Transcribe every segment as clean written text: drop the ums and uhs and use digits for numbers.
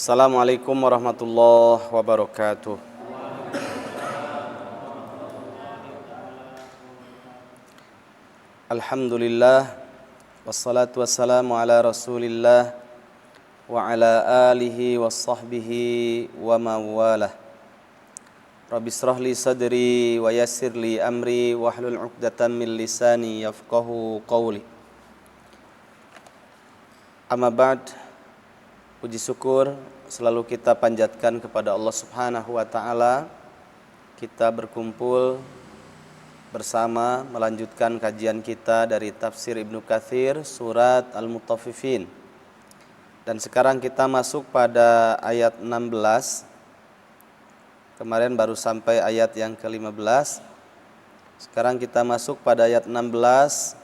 Assalamualaikum warahmatullahi wabarakatuh. Alhamdulillah, wassalatu wassalamu ala rasulillah wa ala alihi wassahbihi wa mawalah. Rabbi israh li sadri wa yassir li amri wahlul 'uqdatam min lisani yafqahu qawli. Amma ba'd. Puji syukur selalu kita panjatkan kepada Allah Subhanahu wa taala. Kita berkumpul bersama melanjutkan kajian kita dari tafsir Ibnu Katsir surat Al-Mutaffifin. Dan sekarang kita masuk pada ayat 16. Kemarin baru sampai ayat yang ke-15. Sekarang kita masuk pada ayat 16,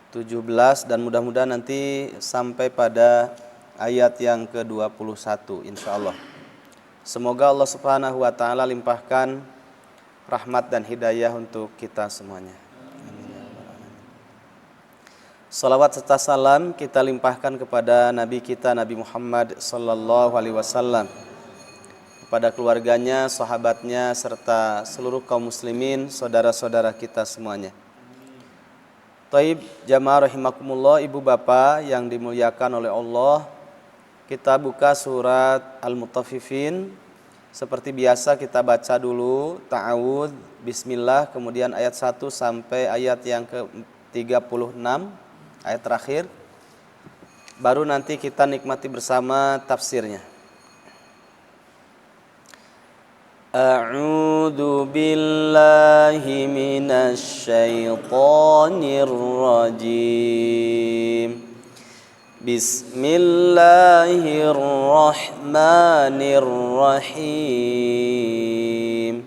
17 dan mudah-mudahan nanti sampai pada ayat yang ke-21 insyaallah. Semoga Allah Subhanahu wa taala limpahkan rahmat dan hidayah untuk kita semuanya. Amin. Salawat serta salam kita limpahkan kepada Nabi kita Nabi Muhammad sallallahu alaihi wasallam, kepada keluarganya, sahabatnya serta seluruh kaum muslimin, saudara-saudara kita semuanya. Taib jamaah rahimakumullah, ibu bapak yang dimuliakan oleh Allah. Kita buka surat Al-Mutaffifin. Seperti biasa kita baca dulu ta'awudz, bismillah, kemudian ayat 1 sampai ayat yang ke-36, ayat terakhir. Baru nanti kita nikmati bersama tafsirnya. A'udzu billahi minasy syaithanir rajim. Bismillahirrahmanirrahim.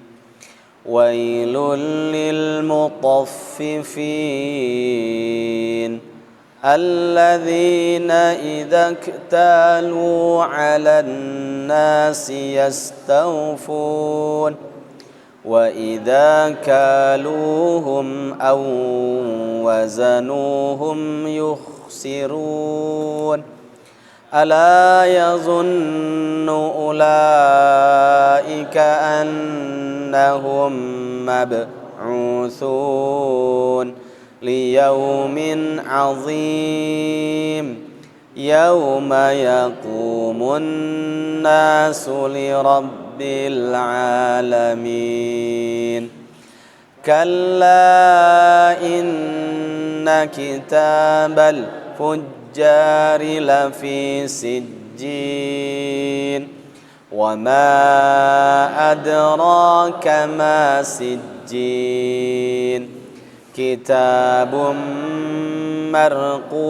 Wailul lil mutaffifin alladzina idza iktalu 'alan nasi yastawfun wa idza kaluhum aw wazanuhum yukhsirun. Ala yazunnu ulaika annahum mab'utsun liyaumin 'azim yauma yaqumun nasu lirabbil alamin. Kalla inna kitabal fujjari lafi sijjin wa ma adraka ma sijjin kitabun marqum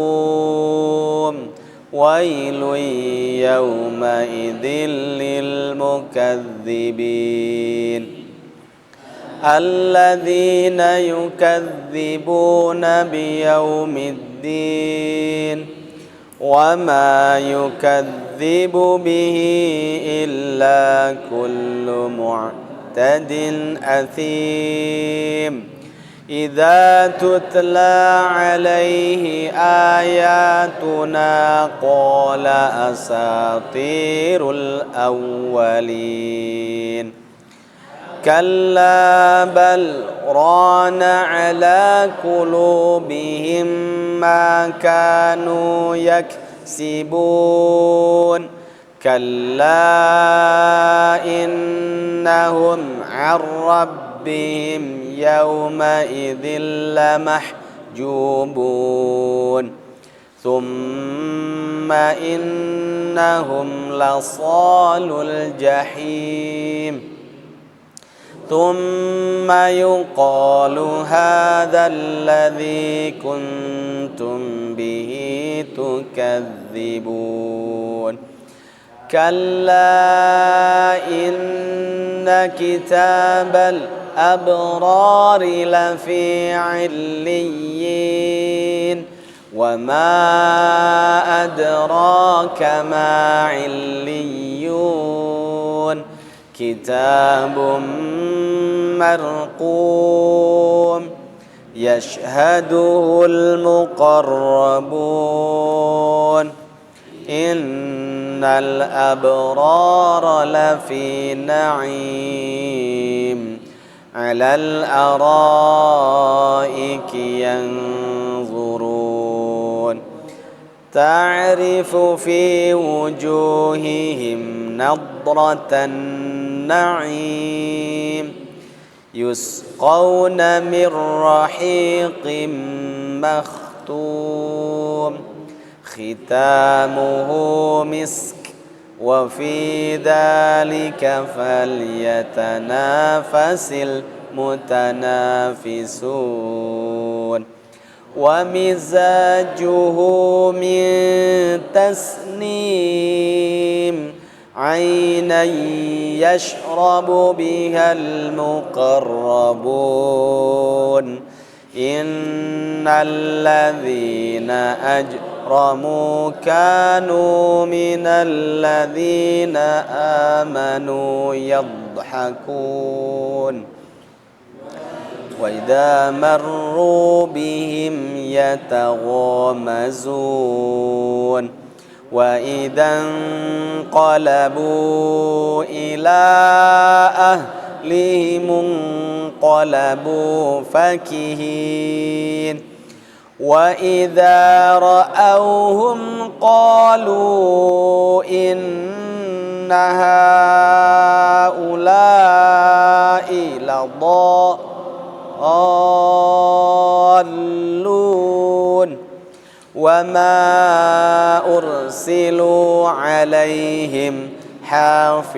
wailun yawma idzil lil mukadzibin alladzina yukadzibuna biyaumiddin wa ma yukadzibu bihi illa kullu mu'tadin athim. Idza tutla alaihi ayatuna qala asatirul awwalin. Kalla bal rana ala qulubihim ma kanu yaksibun. Kalla innahum 'an rabbihim yawma idzil lamahjubun. Thumma innahum lasalul jahim. Thumma yuqalu hadzal ladzi kuntum bihi tukadzibun. Kalla inna kitabal abrari lafi 'illiyyin wa ma adraka ma 'illiyyun. Kitabun marqum yashhaduhul muqarrabun. Inna innal abrara lafi na'im 'alal araiki yanzurun ta'rifu fi wujuhihim nadratan na'im yusqawna min rahiqim makhtum khitamuhu misk wa fi dhalika falyatanafasil mutanafisun wa mizajuhu min tasnim aynan yashrabu bihal muqarrabun innal ladzina ajramu kanu minal ladzina amanu yadhakun wa idza marru bihim yataghamazun wa idzan qalabu ila ahlihim qalabu fakihin wa idza ra'awhum qalu inna haula'i ladallun wa ma ursilu alaihim hafizin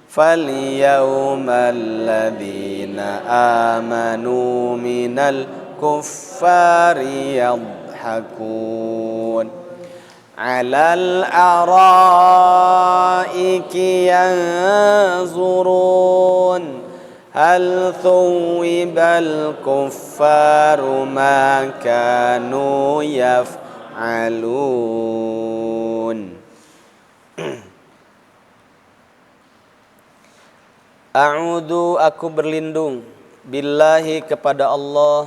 falyawmal ladzina amanu minal kuffari yadhakun 'alal araiki yanzurun hal thuwibal kuffaru ma kanu yaf'alun. A'udzu aku berlindung billahi kepada Allah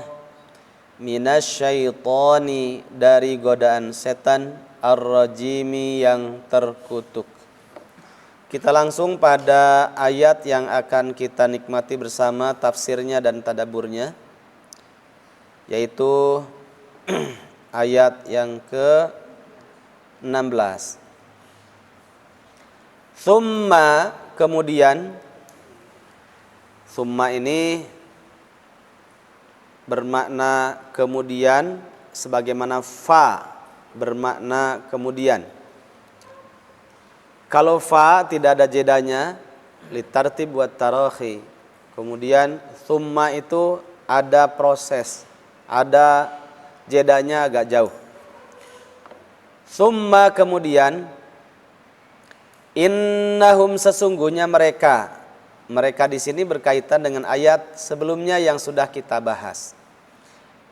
minasyaitani dari godaan setan ar-rajimi yang terkutuk. Kita langsung pada ayat yang akan kita nikmati bersama tafsirnya dan tadaburnya, yaitu ayat yang ke-16. Tsumma, kemudian, tsumma ini bermakna kemudian, sebagaimana fa bermakna kemudian. Kalau fa tidak ada jedanya, litartib wa tarakhi. Kemudian tsumma itu ada proses, ada jedanya agak jauh. Tsumma kemudian, innahum sesungguhnya mereka di sini berkaitan dengan ayat sebelumnya yang sudah kita bahas,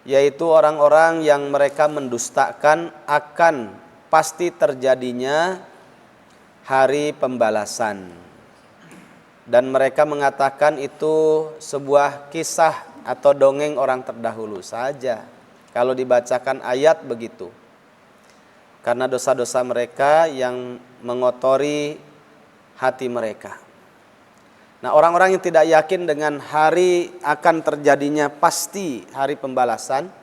yaitu orang-orang yang mereka mendustakan akan pasti terjadinya hari pembalasan, dan mereka mengatakan itu sebuah kisah atau dongeng orang terdahulu saja kalau dibacakan ayat begitu, karena dosa-dosa mereka yang mengotori hati mereka. Nah, orang-orang yang tidak yakin dengan hari akan terjadinya pasti hari pembalasan,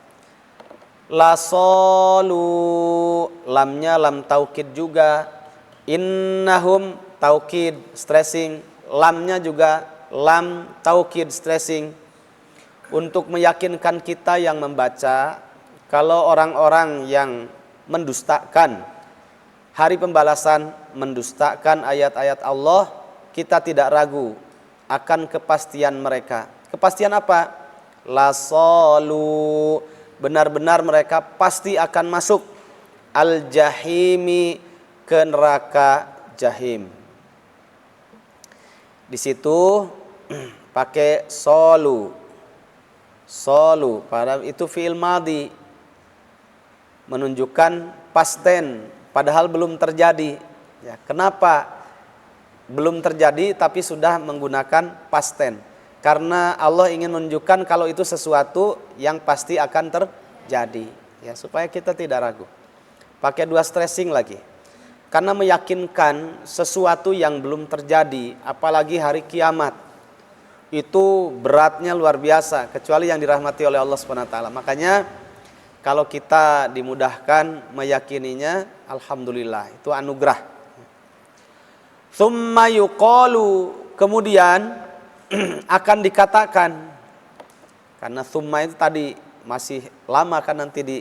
lasolu, lamnya lam taukid juga, innahum taukid stressing, lamnya juga lam taukid stressing, untuk meyakinkan kita yang membaca kalau orang-orang yang mendustakan hari pembalasan, mendustakan ayat-ayat Allah, kita tidak ragu akan kepastian mereka. Kepastian apa? Lasolu, benar-benar mereka pasti akan masuk al-jahimi, ke neraka jahim. Di situ pakai solu, pada itu fi'il madhi, menunjukkan past tense, padahal belum terjadi. Ya, kenapa belum terjadi tapi sudah menggunakan past tense? Karena Allah ingin menunjukkan kalau itu sesuatu yang pasti akan terjadi, ya, supaya kita tidak ragu. pakai 2 stressing lagi. Karena meyakinkan sesuatu yang belum terjadi, apalagi hari kiamat, itu beratnya luar biasa, kecuali yang dirahmati oleh Allah SWT. Makanya kalau kita dimudahkan meyakininya, alhamdulillah, itu anugerah. Tsumma yuqalu, kemudian akan dikatakan, karena tsumma itu tadi masih lama kan nanti di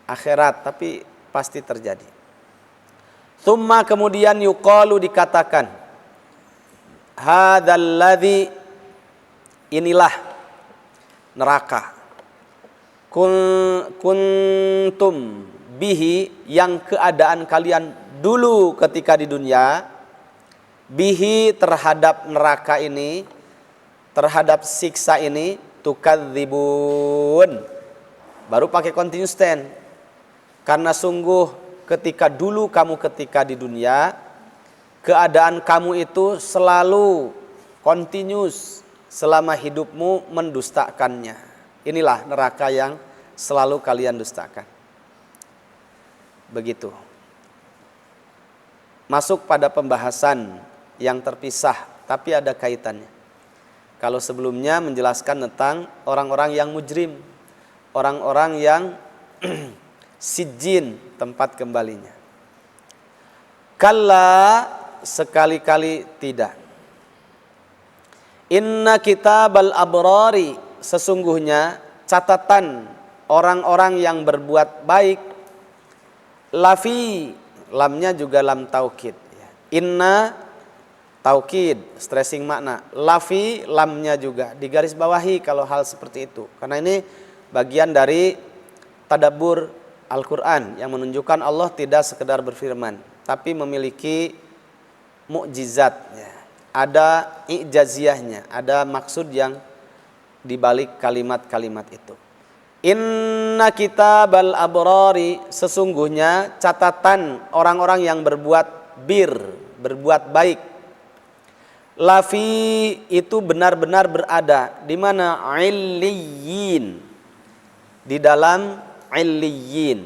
akhirat, tapi pasti terjadi. Tsumma kemudian yuqalu dikatakan, hadzal ladzi, inilah neraka, kuntum bihi, yang keadaan kalian dulu ketika di dunia, bihi terhadap neraka ini, terhadap siksa ini, tukadzibun. Baru pakai continuous tense. Karena sungguh ketika dulu kamu ketika di dunia, keadaan kamu itu selalu continuous selama hidupmu mendustakannya. Inilah neraka yang selalu kalian dustakan. Begitu. Masuk pada pembahasan yang terpisah, tapi ada kaitannya. Kalau sebelumnya menjelaskan tentang orang-orang yang mujrim, orang-orang yang sijjin, tempat kembalinya. Kalla, sekali-kali tidak. Inna kitabal abrari, sesungguhnya catatan orang-orang yang berbuat baik, lafi, lamnya juga lam taukid. Inna taukid, stressing makna. Lafi, lamnya juga digaris bawahi kalau hal seperti itu. Karena ini bagian dari tadabbur Al-Quran yang menunjukkan Allah tidak sekedar berfirman, tapi memiliki mukjizat, ada i'jaziyahnya, ada maksud yang dibalik kalimat-kalimat itu. Inna kitabal abrari, sesungguhnya catatan orang-orang yang berbuat bir, berbuat baik. Lafi, itu benar-benar berada di mana? Illiyin, di dalam Illiyin.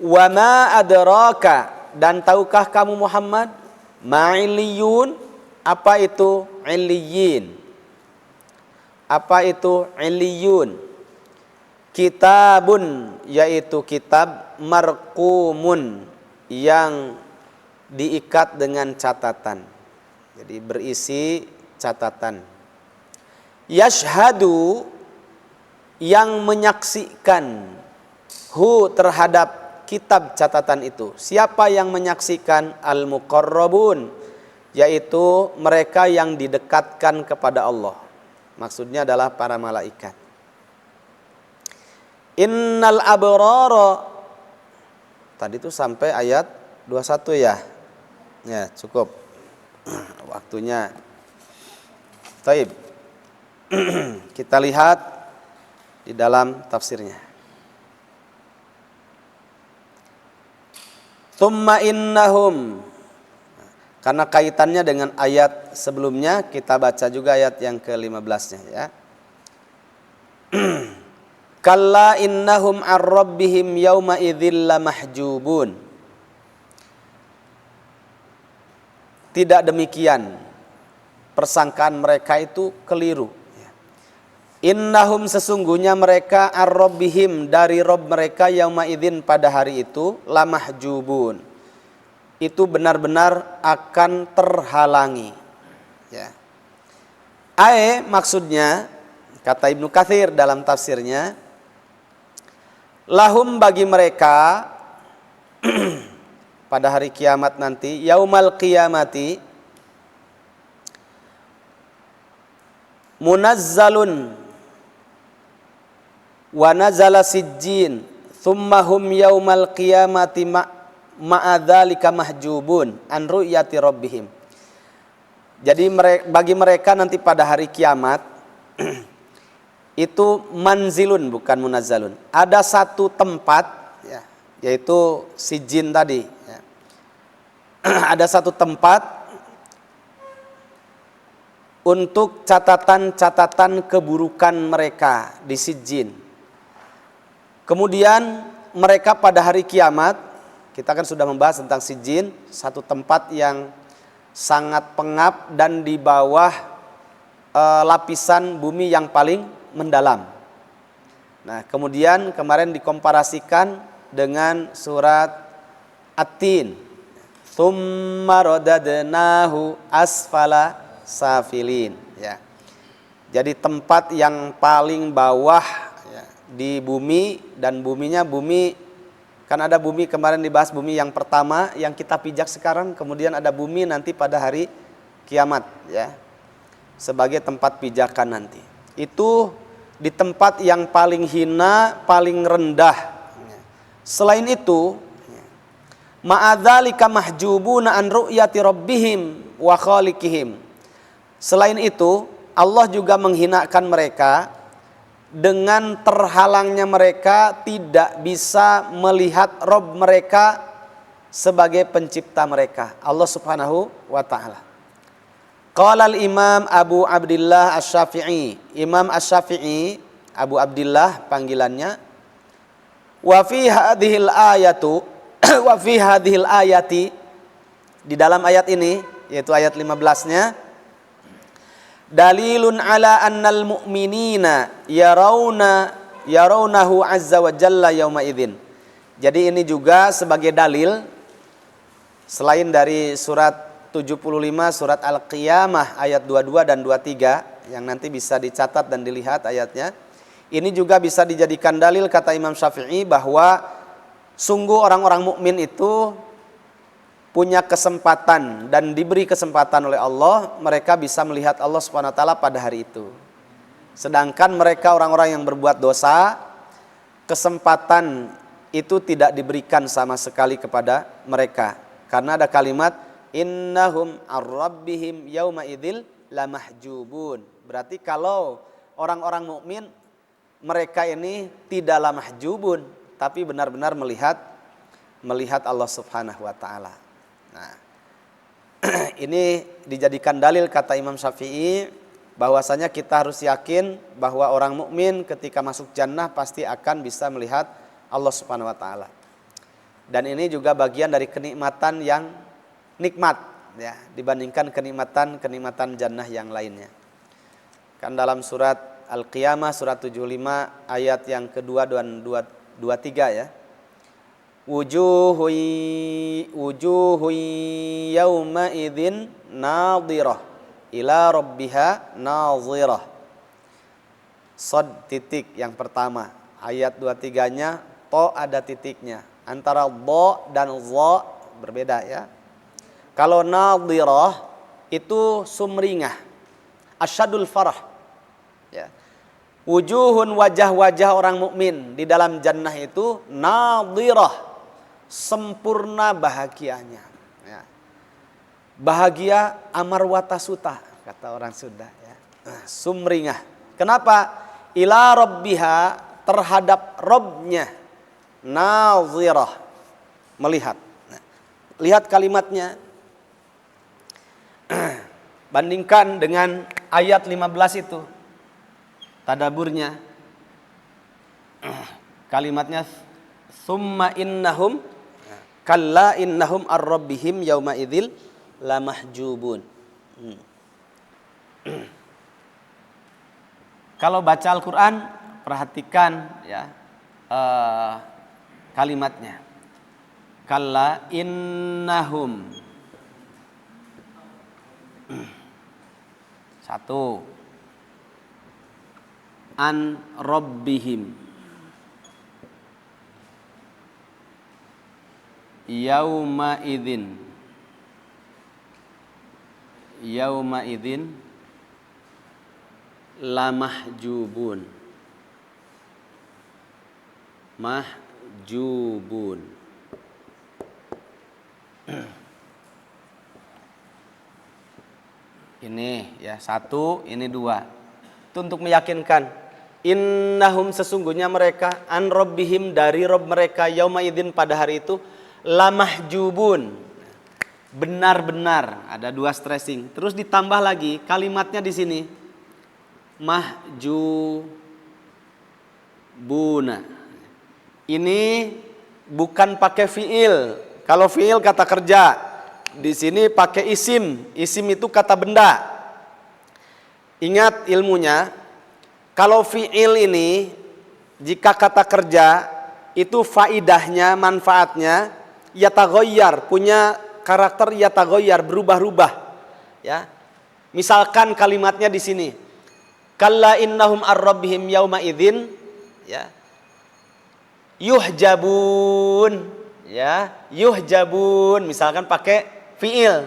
Wa ma adraka, dan tahukah kamu Muhammad ma illiyun, apa itu illiyin? Apa itu illiyun? Kitabun, yaitu kitab, marqumun, yang diikat dengan catatan. Jadi berisi catatan. Yashhadu, yang menyaksikan, hu, terhadap kitab catatan itu. Siapa yang menyaksikan? Al-muqarrabun, yaitu mereka yang didekatkan kepada Allah. Maksudnya adalah para malaikat. Innal abrara, tadi itu sampai ayat 21 ya. Ya, cukup. Waktunya. Taib. Kita lihat di dalam tafsirnya. Tsumma innahum, karena kaitannya dengan ayat sebelumnya, kita baca juga ayat yang ke-15-nya ya. Kalla innahum ar-rabbihim yawma idzil lamahjubun. Tidak demikian, persangkaan mereka itu keliru. Innahum, sesungguhnya mereka, ar-rabbihim, dari Rabb mereka, yauma idzin, pada hari itu, lamahjubun, itu benar-benar akan terhalangi. Ya. Maksudnya, kata Ibnu Katsir dalam tafsirnya, lahum, bagi mereka pada hari kiamat nanti, yaumal qiyamati, munazzalun wa nazala sijjin thumma hum yaumal qiyamati ma'adzalika mahjubun an ru'yati rabbihim. Jadi bagi mereka nanti pada hari kiamat itu manzilun, bukan munazzalun. Ada satu tempat ya, yaitu sijjin tadi ya. Ada satu tempat untuk catatan-catatan keburukan mereka di sijjin. Kemudian mereka pada hari kiamat, kita kan sudah membahas tentang Sijin, satu tempat yang sangat pengap dan di bawah lapisan bumi yang paling mendalam. Nah, kemudian kemarin dikomparasikan dengan surat At-Tin. Tsumma radadnahu asfala safilin, ya. Jadi tempat yang paling bawah, ya, di bumi, dan buminya bumi, kan ada bumi kemarin dibahas, bumi yang pertama yang kita pijak sekarang, kemudian ada bumi nanti pada hari kiamat, ya, sebagai tempat pijakan nanti. Itu di tempat yang paling hina, paling rendah. Selain itu, ma'adzalika mahjubuna an ru'yati rabbihim wa khaliqihim. Selain itu, Allah juga menghinakan mereka dengan terhalangnya mereka tidak bisa melihat Rabb mereka sebagai pencipta mereka, Allah Subhanahu wa taala. Qala al-Imam Abu Abdillah Asy-Syafi'i, Imam Asy-Syafi'i, Abu Abdillah panggilannya, wa fi hadhil ayatu wa fi hadhil ayati, di dalam ayat ini, yaitu ayat 15-nya, dalilun ala annal mu'minina yarawnahu azza wa jalla yauma idzin. Jadi ini juga sebagai dalil, selain dari surat 75 surat Al-Qiyamah ayat 22 dan 23 yang nanti bisa dicatat dan dilihat ayatnya, ini juga bisa dijadikan dalil kata Imam Syafi'i bahwa sungguh orang-orang mukmin itu punya kesempatan dan diberi kesempatan oleh Allah, mereka bisa melihat Allah Subhanahu wa taala pada hari itu. Sedangkan mereka orang-orang yang berbuat dosa, kesempatan itu tidak diberikan sama sekali kepada mereka. Karena ada kalimat innahum ar-rabbihim yauma idzil lamahjubun. Berarti kalau orang-orang mukmin, mereka ini tidaklah mahjubun, tapi benar-benar melihat Allah Subhanahu wa taala. Nah, ini dijadikan dalil kata Imam Syafi'i bahwasanya kita harus yakin bahwa orang mukmin ketika masuk jannah pasti akan bisa melihat Allah Subhanahu wa taala. Dan ini juga bagian dari kenikmatan yang nikmat, ya, dibandingkan kenikmatan jannah yang lainnya. Kan dalam surat Al-Qiyamah surat 75 ayat yang kedua dan 23, ya. Wujuhu yauma idzin nadhirah ila rabbiha nadhirah. Shad titik yang pertama, ayat 23-nya to ada titiknya. Antara dha dan dha berbeda, ya. Kalau nadhirah itu sumringah, asyadul farah, ya. Wujuhun, wajah-wajah orang mukmin di dalam jannah itu nadhirah, sempurna bahagianya, ya. Bahagia amarwata suta kata orang Sunda, ya. Sumringah. Kenapa? Ila rabbiha, terhadap Rabbnya, nazirah, melihat. Nah, lihat kalimatnya. Bandingkan dengan ayat 15 itu. Tadaburnya, kalimatnya summa innahum kalla innahum ar-rabbihim yauma idzil lamahjubun. Kalau baca Al-Quran, perhatikan, ya, kalimatnya. Kalla innahum. Satu, an rabbihim yauma idzin lamahjubun. Mahjubun. Ini, ya, satu, ini dua. Itu untuk meyakinkan. Innahum, sesungguhnya mereka, an rabbihim, dari Rabb mereka, yauma idzin, pada hari itu, lamahjubun, benar-benar, ada dua stressing. Terus ditambah lagi kalimatnya di sini, mahjubuna. Ini bukan pakai fiil. Kalau fiil kata kerja, di sini pakai isim. Isim itu kata benda. Ingat ilmunya, kalau fiil ini jika kata kerja itu faidahnya, manfaatnya yataghayyar, punya karakter yataghayyar, berubah-ubah. Ya. Misalkan kalimatnya di sini, kalla innahum ar-rabbihim yauma idzin, ya. Yuhjabun, ya. Yuhjabun, misalkan pakai fiil.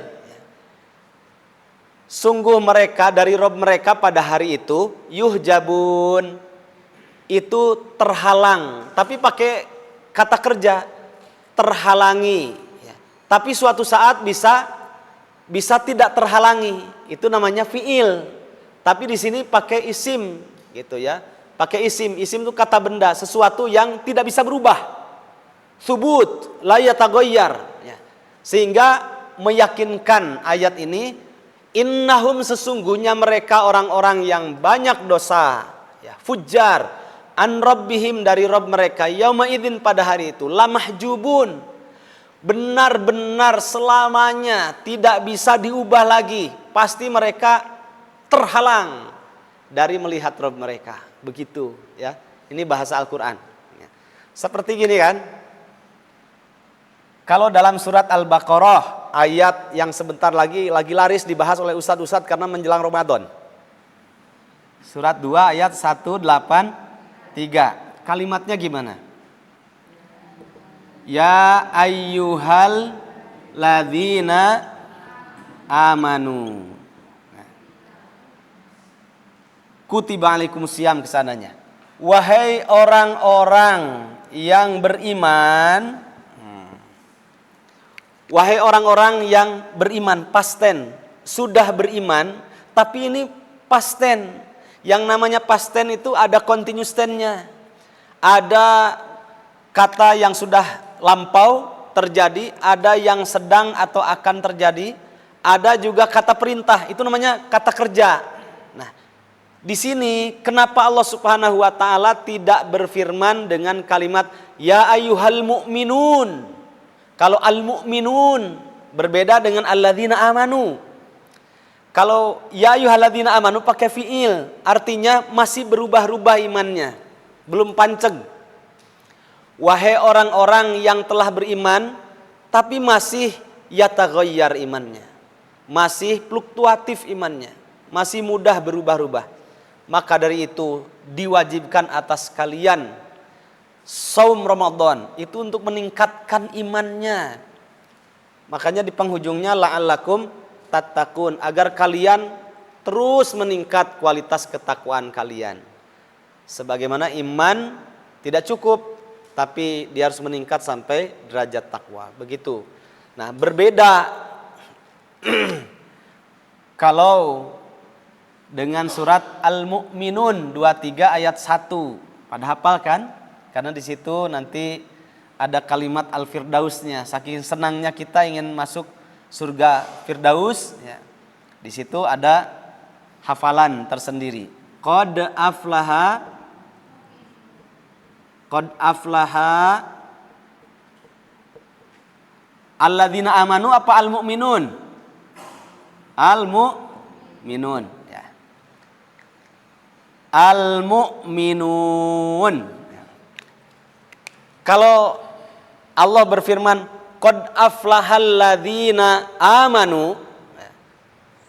Sungguh mereka dari Rob mereka pada hari itu yuhjabun, itu terhalang, tapi pakai kata kerja, terhalangi. Tapi suatu saat bisa tidak terhalangi, itu namanya fiil. Tapi di sini pakai isim, gitu ya. Pakai isim. Isim itu kata benda, sesuatu yang tidak bisa berubah. Subut, la yataghayyar. Sehingga meyakinkan ayat ini, innahum sesungguhnya mereka orang-orang yang banyak dosa, ya, fujar, an rabbihim dari Rabb mereka, yauma idzin pada hari itu, lamahjubun, benar-benar selamanya tidak bisa diubah lagi, pasti mereka terhalang dari melihat Rabb mereka. Begitu, ya. Ini bahasa Al-Qur'an. Seperti gini kan? Kalau dalam surat Al-Baqarah, ayat yang sebentar lagi laris dibahas oleh ustadz-ustadz karena menjelang Ramadan. Surat 2 ayat 183. Kalimatnya gimana? Ya ayyuhal ladzina amanu. Kutiba alaikumusiyam kesananya. Wahai orang-orang yang beriman. Wahai orang-orang yang beriman, past tense, sudah beriman, tapi ini past tense. Yang namanya past tense itu ada continuous tense-nya. Ada kata yang sudah lampau terjadi, ada yang sedang atau akan terjadi, ada juga kata perintah, itu namanya kata kerja. Nah, di sini kenapa Allah Subhanahu wa taala tidak berfirman dengan kalimat ya ayyuhal mu'minun? Kalau al-mu'minun berbeda dengan alladzina amanu. Kalau ya ayyuhalladzina amanu pakai fiil, artinya masih berubah-ubah imannya, belum panceg. Wahai orang-orang yang telah beriman tapi masih yataghayyar imannya, masih fluktuatif imannya, masih mudah berubah-ubah. Maka dari itu diwajibkan atas kalian saum Ramadan itu untuk meningkatkan imannya. Makanya di penghujungnya la'allakum tattaqun, agar kalian terus meningkat kualitas ketakwaan kalian. Sebagaimana iman tidak cukup, tapi dia harus meningkat sampai derajat takwa. Begitu. Nah, berbeda kalau dengan surat Al-Mu'minun 23 ayat 1. Pada hafal kan? Karena di situ nanti ada kalimat Al-Firdausnya. Saking senangnya kita ingin masuk surga Firdaus, ya. Di situ ada hafalan tersendiri. Qad aflaha alladzina amanu apa al-mu'minun? Al-mu'minun, ya. Al-mu'minun. Kalau Allah berfirman qad aflahal ladzina amanu,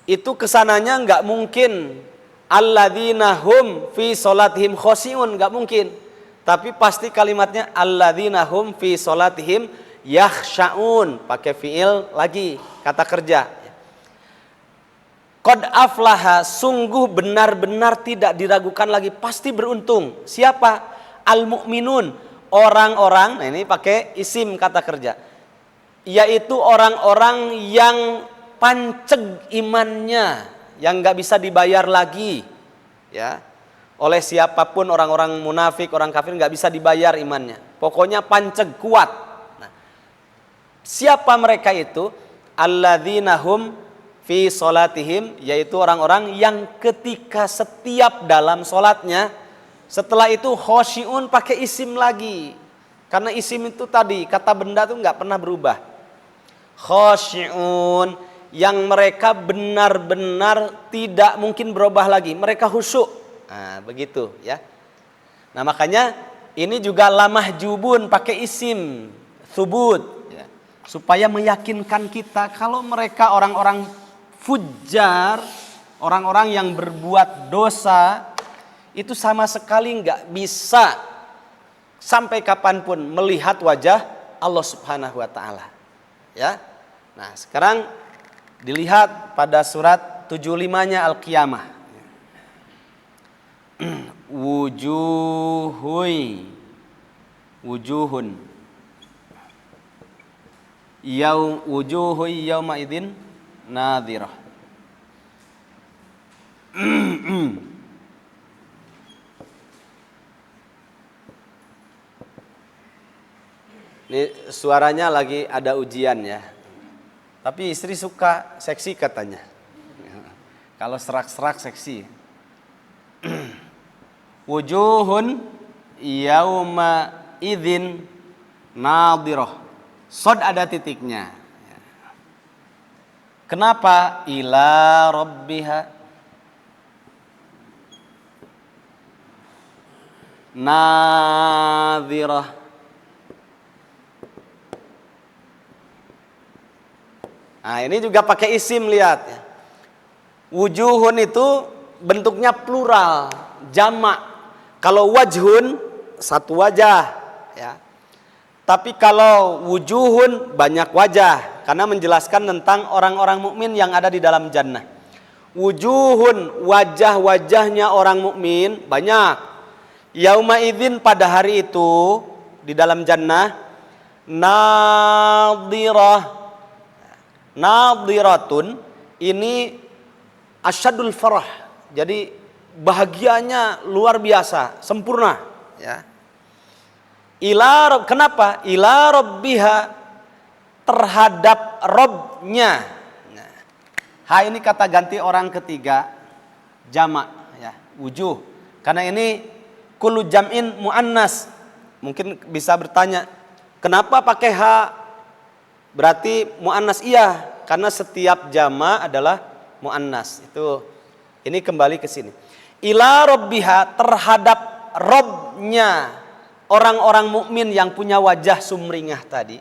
itu kesananya enggak mungkin alladzina hum fi sholatihim khoshi'un, enggak mungkin. Tapi pasti kalimatnya alladzina hum fi sholatihim yakhsha'un, pakai fiil lagi, kata kerja. Qad aflaha, sungguh benar-benar tidak diragukan lagi, pasti beruntung. Siapa? Al-mu'minun, orang-orang, nah ini pakai isim kata kerja, yaitu orang-orang yang panceg imannya, yang nggak bisa dibayar lagi, ya, oleh siapapun, orang-orang munafik, orang kafir nggak bisa dibayar imannya. Pokoknya panceg, kuat. Nah, siapa mereka itu? Alladzina hum fi sholatihim, yaitu orang-orang yang ketika setiap dalam sholatnya, setelah itu khosyi'un pakai isim lagi, Karena isim itu tadi, kata benda itu nggak pernah berubah. Khasyi'un, yang mereka benar-benar tidak mungkin berubah lagi. Mereka khusyuk. Nah, begitu ya. Nah, makanya ini juga lamah jubun pakai isim thubut ya. Supaya meyakinkan kita kalau mereka orang-orang fujjar, orang-orang yang berbuat dosa, itu sama sekali nggak bisa sampai kapanpun melihat wajah Allah Subhanahu wa Ta'ala. Ya. Nah, sekarang dilihat pada surat 75-nya Al-Qiyamah. Wujuhun yauma idzin nadhirah. Ini suaranya lagi ada ujian ya. Tapi istri suka seksi katanya. Kalau serak-serak seksi. Wujuhun yauma idzin nadhirah. Shad ada titiknya. Kenapa? Ila rabbiha nadhirah. Nah, ini juga pakai isim, lihat ya. Wujuhun itu bentuknya plural, jamak. Kalau wajhun satu wajah ya. Tapi kalau wujuhun banyak wajah, karena menjelaskan tentang orang-orang mukmin yang ada di dalam jannah. Wujuhun, wajah-wajahnya orang mukmin banyak. Yauma idzin, pada hari itu di dalam jannah, nadhirah. Nadhiratun ini asyadul farah. Jadi bahagianya luar biasa, sempurna ya. Kenapa? Ila rabbiha, terhadap Robnya. Nah, ha ini kata ganti orang ketiga, jamak ya, wujuh. Karena ini kullu jam'in muannas. Mungkin bisa bertanya, kenapa pakai ha? Berarti muannas, iya, karena setiap jama adalah muannas. Itu ini kembali ke sini. Ila rabbiha, terhadap Robnya orang-orang mukmin yang punya wajah sumringah tadi.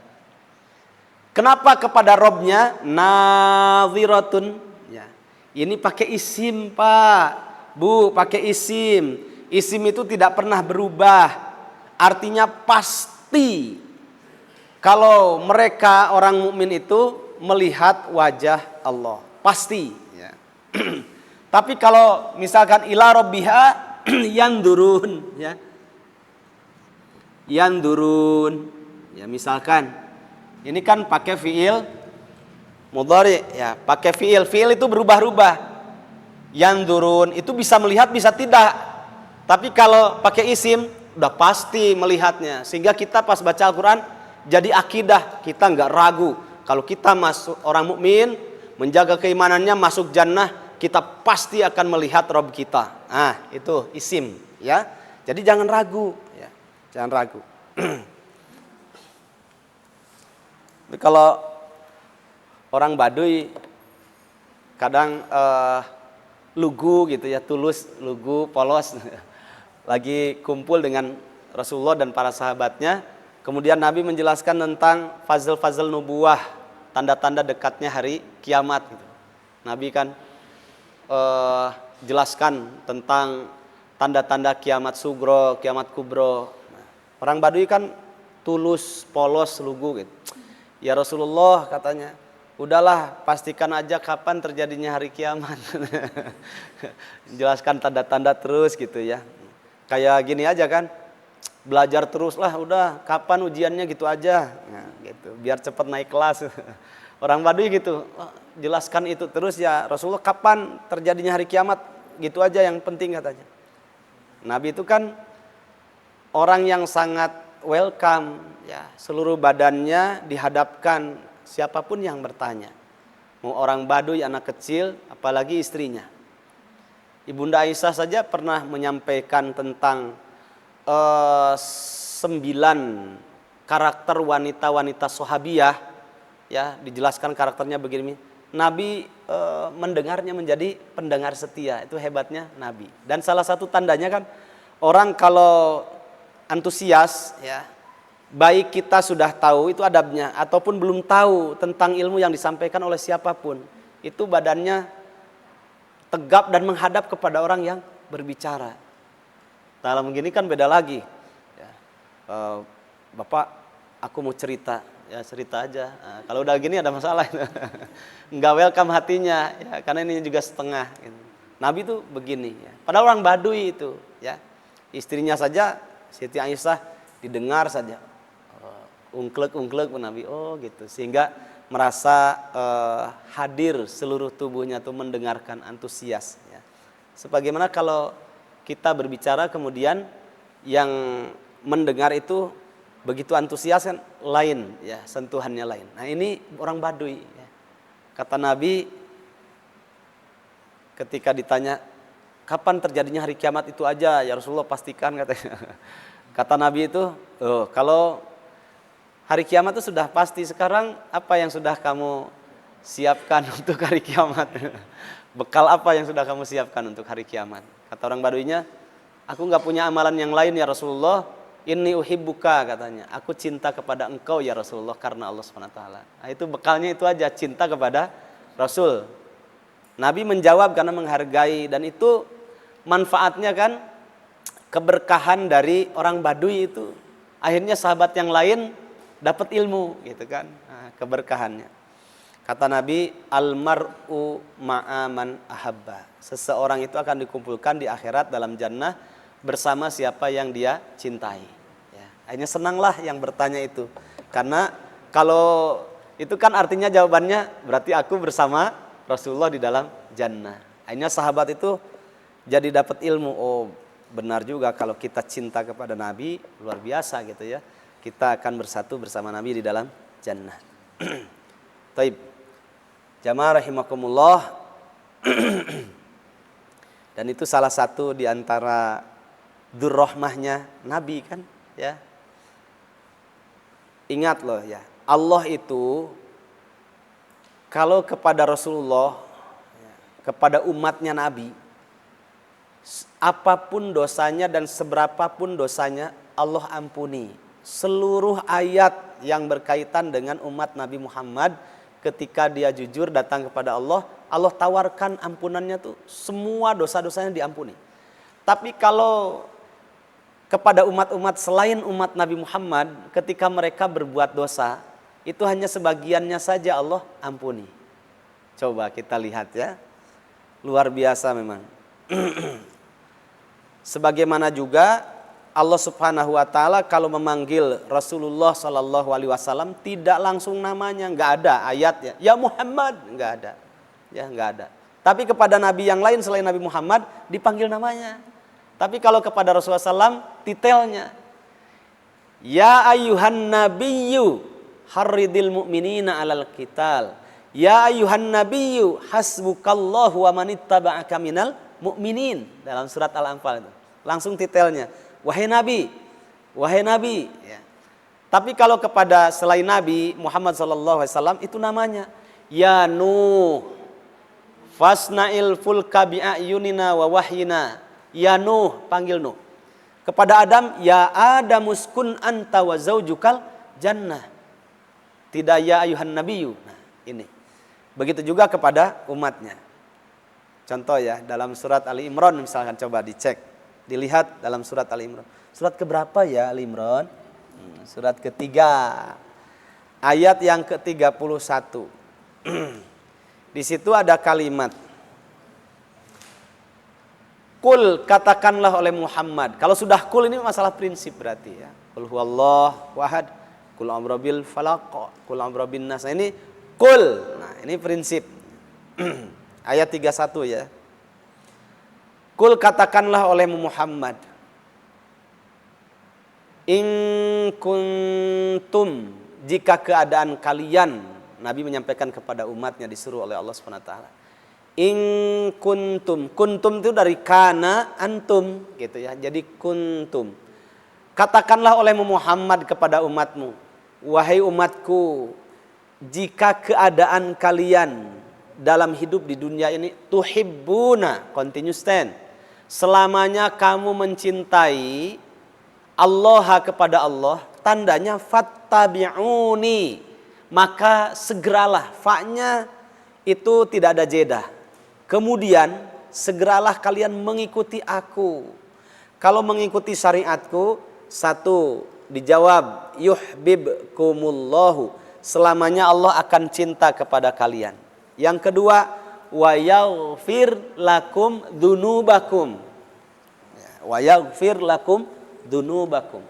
Kenapa kepada Robnya? Nadhiratun ya. Ini pakai isim, Pak. Bu, pakai isim. Isim itu tidak pernah berubah. Artinya pasti. Kalau mereka orang mukmin itu melihat wajah Allah, pasti ya. Tapi kalau misalkan ila rabbiha yandurun ya. Yandurun ya, misalkan ini kan pakai fiil mudhari ya, pakai fiil itu berubah-ubah. Yandurun itu bisa melihat bisa tidak. Tapi kalau pakai isim udah pasti melihatnya, sehingga kita pas baca Al-Qur'an jadi akidah, kita nggak ragu kalau kita masuk orang mukmin menjaga keimanannya masuk jannah, kita pasti akan melihat Rabb kita. Nah, itu isim ya. Jadi jangan ragu ya. Jangan ragu. Tapi kalau orang Baduy kadang lugu gitu ya, tulus, lugu, polos. Lagi kumpul dengan Rasulullah dan para sahabatnya. Kemudian Nabi menjelaskan tentang fazl-fazl nubuwah, tanda-tanda dekatnya hari kiamat. Gitu. Nabi kan jelaskan tentang tanda-tanda kiamat sugro, kiamat kubro. Orang Baduy kan tulus, polos, lugu gitu. Ya Rasulullah katanya, udahlah pastikan aja kapan terjadinya hari kiamat. Jelaskan tanda-tanda terus gitu ya. Kayak gini aja kan. Belajar terus lah, udah kapan ujiannya gitu aja, nah, gitu biar cepat naik kelas. Orang Baduy gitu, jelaskan itu terus ya Rasulullah, kapan terjadinya hari kiamat, gitu aja yang penting katanya. Nabi itu kan orang yang sangat welcome ya, seluruh badannya dihadapkan siapapun yang bertanya, mau orang Baduy, anak kecil, apalagi istrinya. Ibunda Aisyah saja pernah menyampaikan tentang 9 karakter wanita-wanita sahabiyah, ya, dijelaskan karakternya begini. Nabi mendengarnya menjadi pendengar setia, itu hebatnya Nabi. Dan salah satu tandanya kan orang kalau antusias, ya, baik kita sudah tahu itu adabnya ataupun belum tahu tentang ilmu yang disampaikan oleh siapapun, itu badannya tegap dan menghadap kepada orang yang berbicara. Dalam begini kan beda lagi. Ya. Bapak, aku mau cerita, ya cerita aja. Nah, kalau udah gini ada masalah, nggak welcome hatinya, ya, karena ini juga setengah. Gitu. Nabi itu begini, ya. Padahal orang Baduy itu, ya, istrinya saja Siti Aisyah didengar saja, ungklek Nabi, oh gitu, sehingga merasa hadir seluruh tubuhnya tuh mendengarkan, antusias. Ya. Sebagaimana kalau kita berbicara kemudian yang mendengar itu begitu antusias kan lain, ya, sentuhannya lain. Nah ini orang Baduy, ya. Kata Nabi ketika ditanya kapan terjadinya hari kiamat itu aja ya Rasulullah pastikan, katanya. Kata Nabi itu, kalau hari kiamat itu sudah pasti, sekarang apa yang sudah kamu siapkan untuk hari kiamat? Bekal apa yang sudah kamu siapkan untuk hari kiamat? Kata orang Baduynya, aku nggak punya amalan yang lain ya Rasulullah. Inni uhibbuka, katanya. Aku cinta kepada engkau ya Rasulullah karena Allah SWT. Nah, itu bekalnya itu aja, cinta kepada Rasul. Nabi menjawab karena menghargai, dan itu manfaatnya kan keberkahan dari orang Baduy itu. Akhirnya sahabat yang lain dapat ilmu, gitu kan. Nah, keberkahannya. Kata Nabi, almar'u ma'aman ahabba. Seseorang itu akan dikumpulkan di akhirat dalam jannah bersama siapa yang dia cintai. Ya, akhirnya senanglah yang bertanya itu. Karena kalau itu kan artinya jawabannya berarti aku bersama Rasulullah di dalam jannah. Akhirnya sahabat itu jadi dapat ilmu. Oh, benar juga kalau kita cinta kepada Nabi, luar biasa gitu ya. Kita akan bersatu bersama Nabi di dalam jannah. Taib. Jamaah rahimakumullah. Dan itu salah satu di antara durrahmahnya Nabi kan, ya. Ingat loh ya, Allah itu kalau kepada Rasulullah, kepada umatnya Nabi, apapun dosanya dan seberapapun dosanya Allah ampuni. Seluruh ayat yang berkaitan dengan umat Nabi Muhammad ketika dia jujur datang kepada Allah, Allah tawarkan ampunannya tuh, semua dosa-dosanya diampuni. Tapi kalau kepada umat-umat selain umat Nabi Muhammad, ketika mereka berbuat dosa, itu hanya sebagiannya saja Allah ampuni. Coba kita lihat ya, luar biasa memang. Sebagaimana juga Allah Subhanahu wa taala kalau memanggil Rasulullah sallallahu alaihi wasallam tidak langsung namanya, enggak ada ayatnya. Ya Muhammad, enggak ada. Ya, enggak ada. Tapi kepada nabi yang lain selain Nabi Muhammad dipanggil namanya. Tapi kalau kepada Rasulullah SAW detailnya. Ya ayyuhan nabiyyu harridil mu'minina 'alal qital. Ya ayyuhan nabiyyu hasbukallahu wa manittaba'aka minal mu'minin, dalam surat Al-Anfal itu. Langsung detailnya. Wahai Nabi, ya. Tapi kalau kepada selain Nabi Muhammad SAW itu namanya Ya Nuh fasna'il fulka bi'ayunina wa wahyina. Ya Nuh, panggil Nuh. Kepada Adam, ya Adam uskun anta wa zaujukal jannah. Tidak ya ayuhan nabiyyu. Nah, ini. Begitu juga kepada umatnya. Contoh ya, dalam surat Ali Imran misalkan, coba dicek. Dilihat dalam surat Ali Imran. Surat keberapa ya Ali Imran? Surat ketiga. Ayat yang ke-31. Di situ ada kalimat Kul, katakanlah oleh Muhammad. Kalau sudah kul ini masalah prinsip berarti ya. Kul huwallahu ahad, kul amrobil falaq, kul amrobin nas. Nah, ini kul. Nah, ini prinsip. Ayat 31 ya. Kul, katakanlah oleh Muhammad. In kuntum, jika keadaan kalian, Nabi menyampaikan kepada umatnya disuruh oleh Allah SWT. In kuntum, kuntum itu dari kana antum gitu ya. Jadi kuntum. Katakanlah oleh Muhammad kepada umatmu, wahai umatku, jika keadaan kalian dalam hidup di dunia ini tuhibbuna, continuous tense, selamanya kamu mencintai Allah kepada Allah, tandanya fattabi'uni, maka segeralah, fa-nya itu tidak ada jeda. Kemudian segeralah kalian mengikuti aku. Kalau mengikuti syariatku, satu, dijawab yuhibbukumullahu, selamanya Allah akan cinta kepada kalian. Yang kedua, wa yaghfir lakum dzunubakum. Wa yaghfir lakum dzunubakum.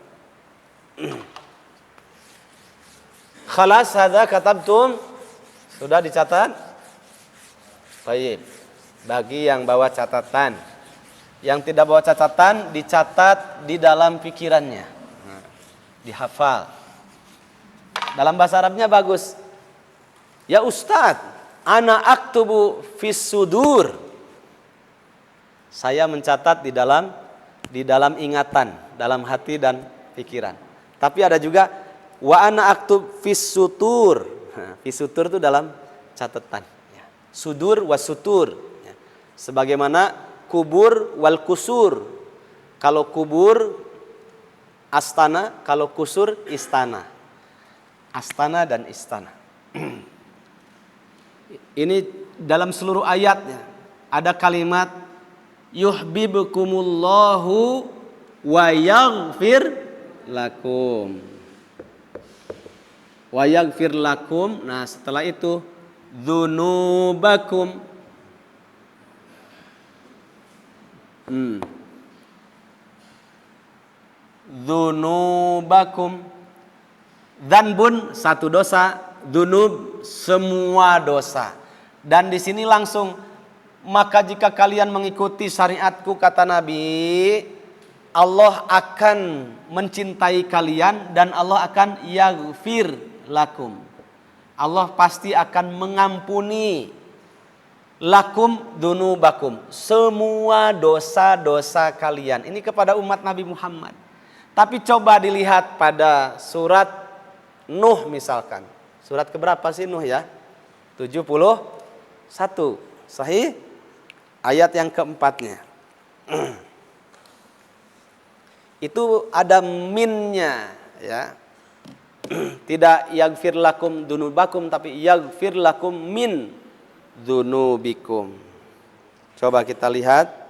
Khalas hadza katabtum? Sudah dicatat? Baik. Bagi yang bawa catatan, yang tidak bawa catatan dicatat di dalam pikirannya, dihafal. Dalam bahasa Arabnya bagus. Ya Ustadz, ana aktubu fis sudur. Saya mencatat di dalam ingatan, dalam hati dan pikiran. Tapi ada juga wa ana aktub fis sutur. Fis sutur itu dalam catatan. Sudur was sutur. Sebagaimana kubur wal kusur. Kalau kubur astana, kalau kusur istana. Astana dan istana. Ini dalam seluruh ayatnya ada kalimat yuhibbukumullahu wa yaghfir lakum. Wa yaghfir lakum. Nah, setelah itu dzunubakum. Dzunubakum. Dzanbun satu dosa, dzunub semua dosa. Dan di sini langsung, maka jika kalian mengikuti syariatku, kata Nabi, Allah akan mencintai kalian dan Allah akan yaghfir lakum. Allah pasti akan mengampuni lakum dzunubakum, semua dosa-dosa kalian. Ini kepada umat Nabi Muhammad. Tapi coba dilihat pada surat Nuh misalkan. Surat keberapa sih Nuh ya? 71. Sahih? Ayat yang keempatnya. Itu ada minnya ya. Tidak yaghfir lakum dzunubakum, tapi yaghfir lakum min dzunubikum. Coba kita lihat.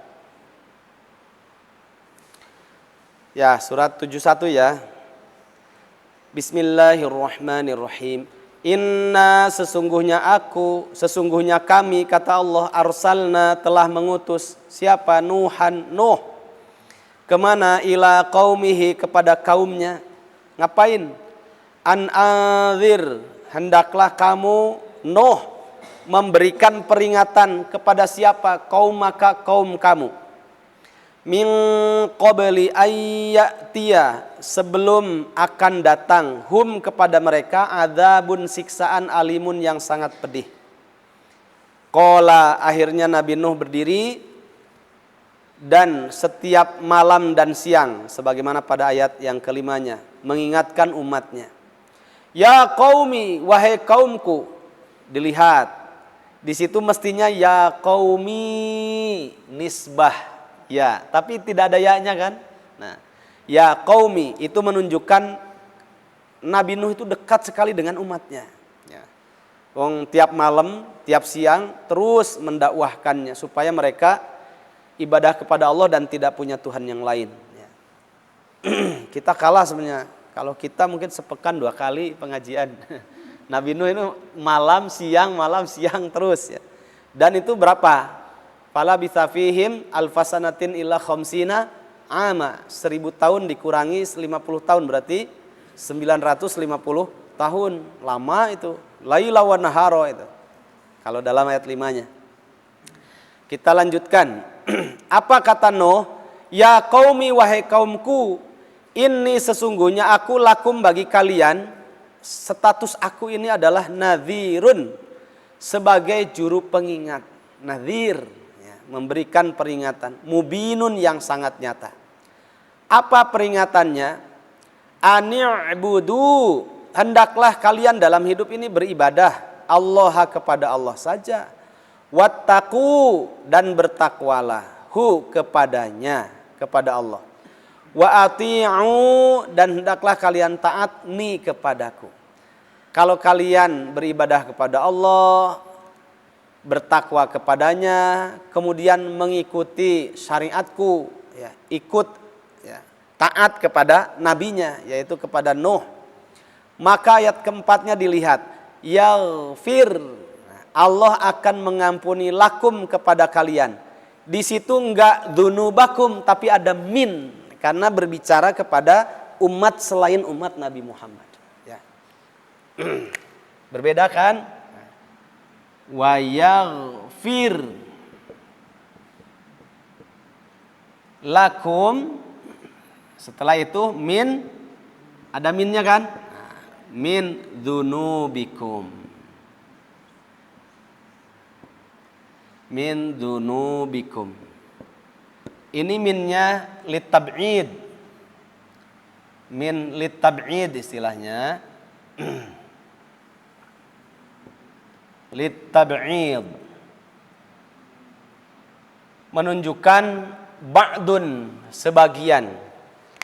Ya, surat 71 ya. Bismillahirrahmanirrahim. Inna sesungguhnya kami, kata Allah, arsalna telah mengutus siapa? Nuh. Kemana? Ila qaumihi, kepada kaumnya. Ngapain? An anzir, hendaklah kamu Nuh memberikan peringatan kepada siapa? Qaumaka, kaum kamu. Min qabli ayyatiya, sebelum akan datang hum kepada mereka adzabun, siksaan, alimun yang sangat pedih. Qala, akhirnya Nabi Nuh berdiri dan setiap malam dan siang, sebagaimana pada ayat yang kelimanya, mengingatkan umatnya. Ya qaumi, wahai kaumku. Dilihat di situ mestinya ya qaumi nisbah ya, tapi tidak ada ya-nya kan. Nah, ya qaumi itu menunjukkan Nabi Nuh itu dekat sekali dengan umatnya ya. Tiap malam, tiap siang terus mendakwahkannya supaya mereka ibadah kepada Allah dan tidak punya Tuhan yang lain ya. Kita kalah sebenarnya. Kalau kita mungkin sepekan 2 kali pengajian. Nabi Nuh itu malam siang terus ya. Dan itu berapa? Fala bisafihim alfasanatin illa khamsina ama. 1000 tahun dikurangi 50 tahun berarti 950 tahun. Lama itu. Laila wa naharo itu. Kalau dalam ayat 5-nya. Kita lanjutkan. Apa kata Nuh? Ya qaumi, wahai kaumku, ini sesungguhnya aku lakum bagi kalian, status aku ini adalah nadhirun, sebagai juru pengingat. Nadhir ya, memberikan peringatan, mubinun yang sangat nyata. Apa peringatannya? ani'budu, hendaklah kalian dalam hidup ini beribadah Allah kepada Allah saja. Wattaqu, dan bertakwalah hu kepadanya, kepada Allah. Wa ati'u, dan hendaklah kalian taat ni kepadaku. Kalau kalian beribadah kepada Allah, bertakwa kepadanya, kemudian mengikuti syariatku, ya, ikut, ya, taat kepada nabinya, yaitu kepada Nuh, maka ayat keempatnya dilihat, yaghfir, Allah akan mengampuni lakum kepada kalian. Di situ enggak dzunubakum, tapi ada min, karena berbicara kepada umat selain umat Nabi Muhammad. Ya. Berbeda kan? Wa yaghfir lakum, setelah itu min, ada minnya kan? Min dzunubikum, min dzunubikum. Ini minnya litab'id, min litab'id istilahnya. Litab'id, menunjukkan ba'dun, sebagian.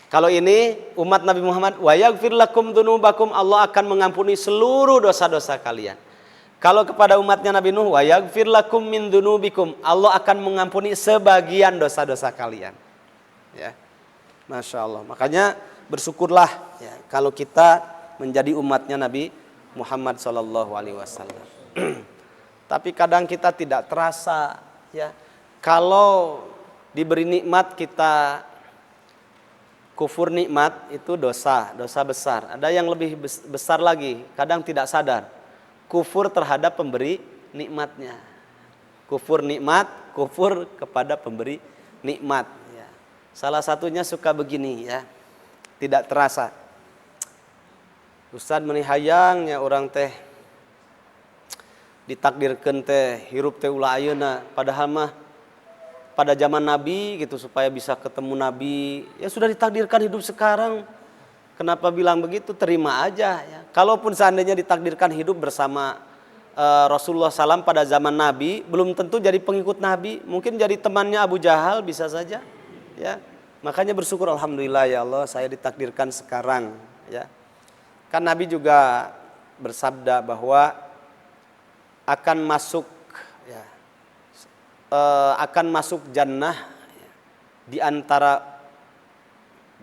Kalau ini umat Nabi Muhammad, wa yaghfir lakum dzunubakum, Allah akan mengampuni seluruh dosa-dosa kalian. Kalau kepada umatnya Nabi Nuh, wa yaghfir lakum min dzunubikum, Allah akan mengampuni sebagian dosa-dosa kalian. Ya. Masya Allah. Makanya bersyukurlah, ya, kalau kita menjadi umatnya Nabi Muhammad SAW. Tapi kadang kita tidak terasa, ya, kalau diberi nikmat kita kufur nikmat, itu dosa besar. Ada yang lebih besar lagi, kadang tidak sadar, kufur terhadap pemberi nikmatnya. Kufur nikmat, kufur kepada pemberi nikmat, ya. Salah satunya suka begini, ya, tidak terasa. Ustaz meuni hayangnya orang teh ditakdirkan teh hirup teh ulah ayeuna, padahal mah pada zaman Nabi gitu, supaya bisa ketemu Nabi, ya sudah ditakdirkan hidup sekarang. Kenapa bilang begitu? Terima aja, ya. Kalaupun seandainya ditakdirkan hidup bersama Rasulullah SAW pada zaman Nabi, belum tentu jadi pengikut Nabi, mungkin jadi temannya Abu Jahal bisa saja, ya. Makanya bersyukur, alhamdulillah ya Allah, saya ditakdirkan sekarang, ya. Kan Nabi juga bersabda bahwa akan masuk, ya, akan masuk jannah, ya, di antara,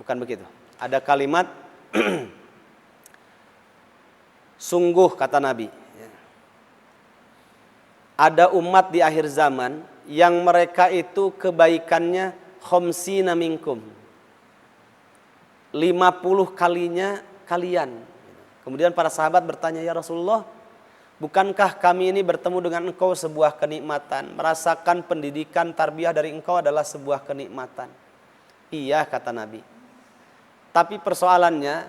bukan begitu, ada kalimat sungguh kata Nabi, ya, ada umat di akhir zaman yang mereka itu kebaikannya khamsina minkum, 50 kalinya kalian. Kemudian para sahabat bertanya, ya Rasulullah, bukankah kami ini bertemu dengan engkau sebuah kenikmatan, merasakan pendidikan tarbiyah dari engkau adalah sebuah kenikmatan? Iya kata Nabi. Tapi persoalannya,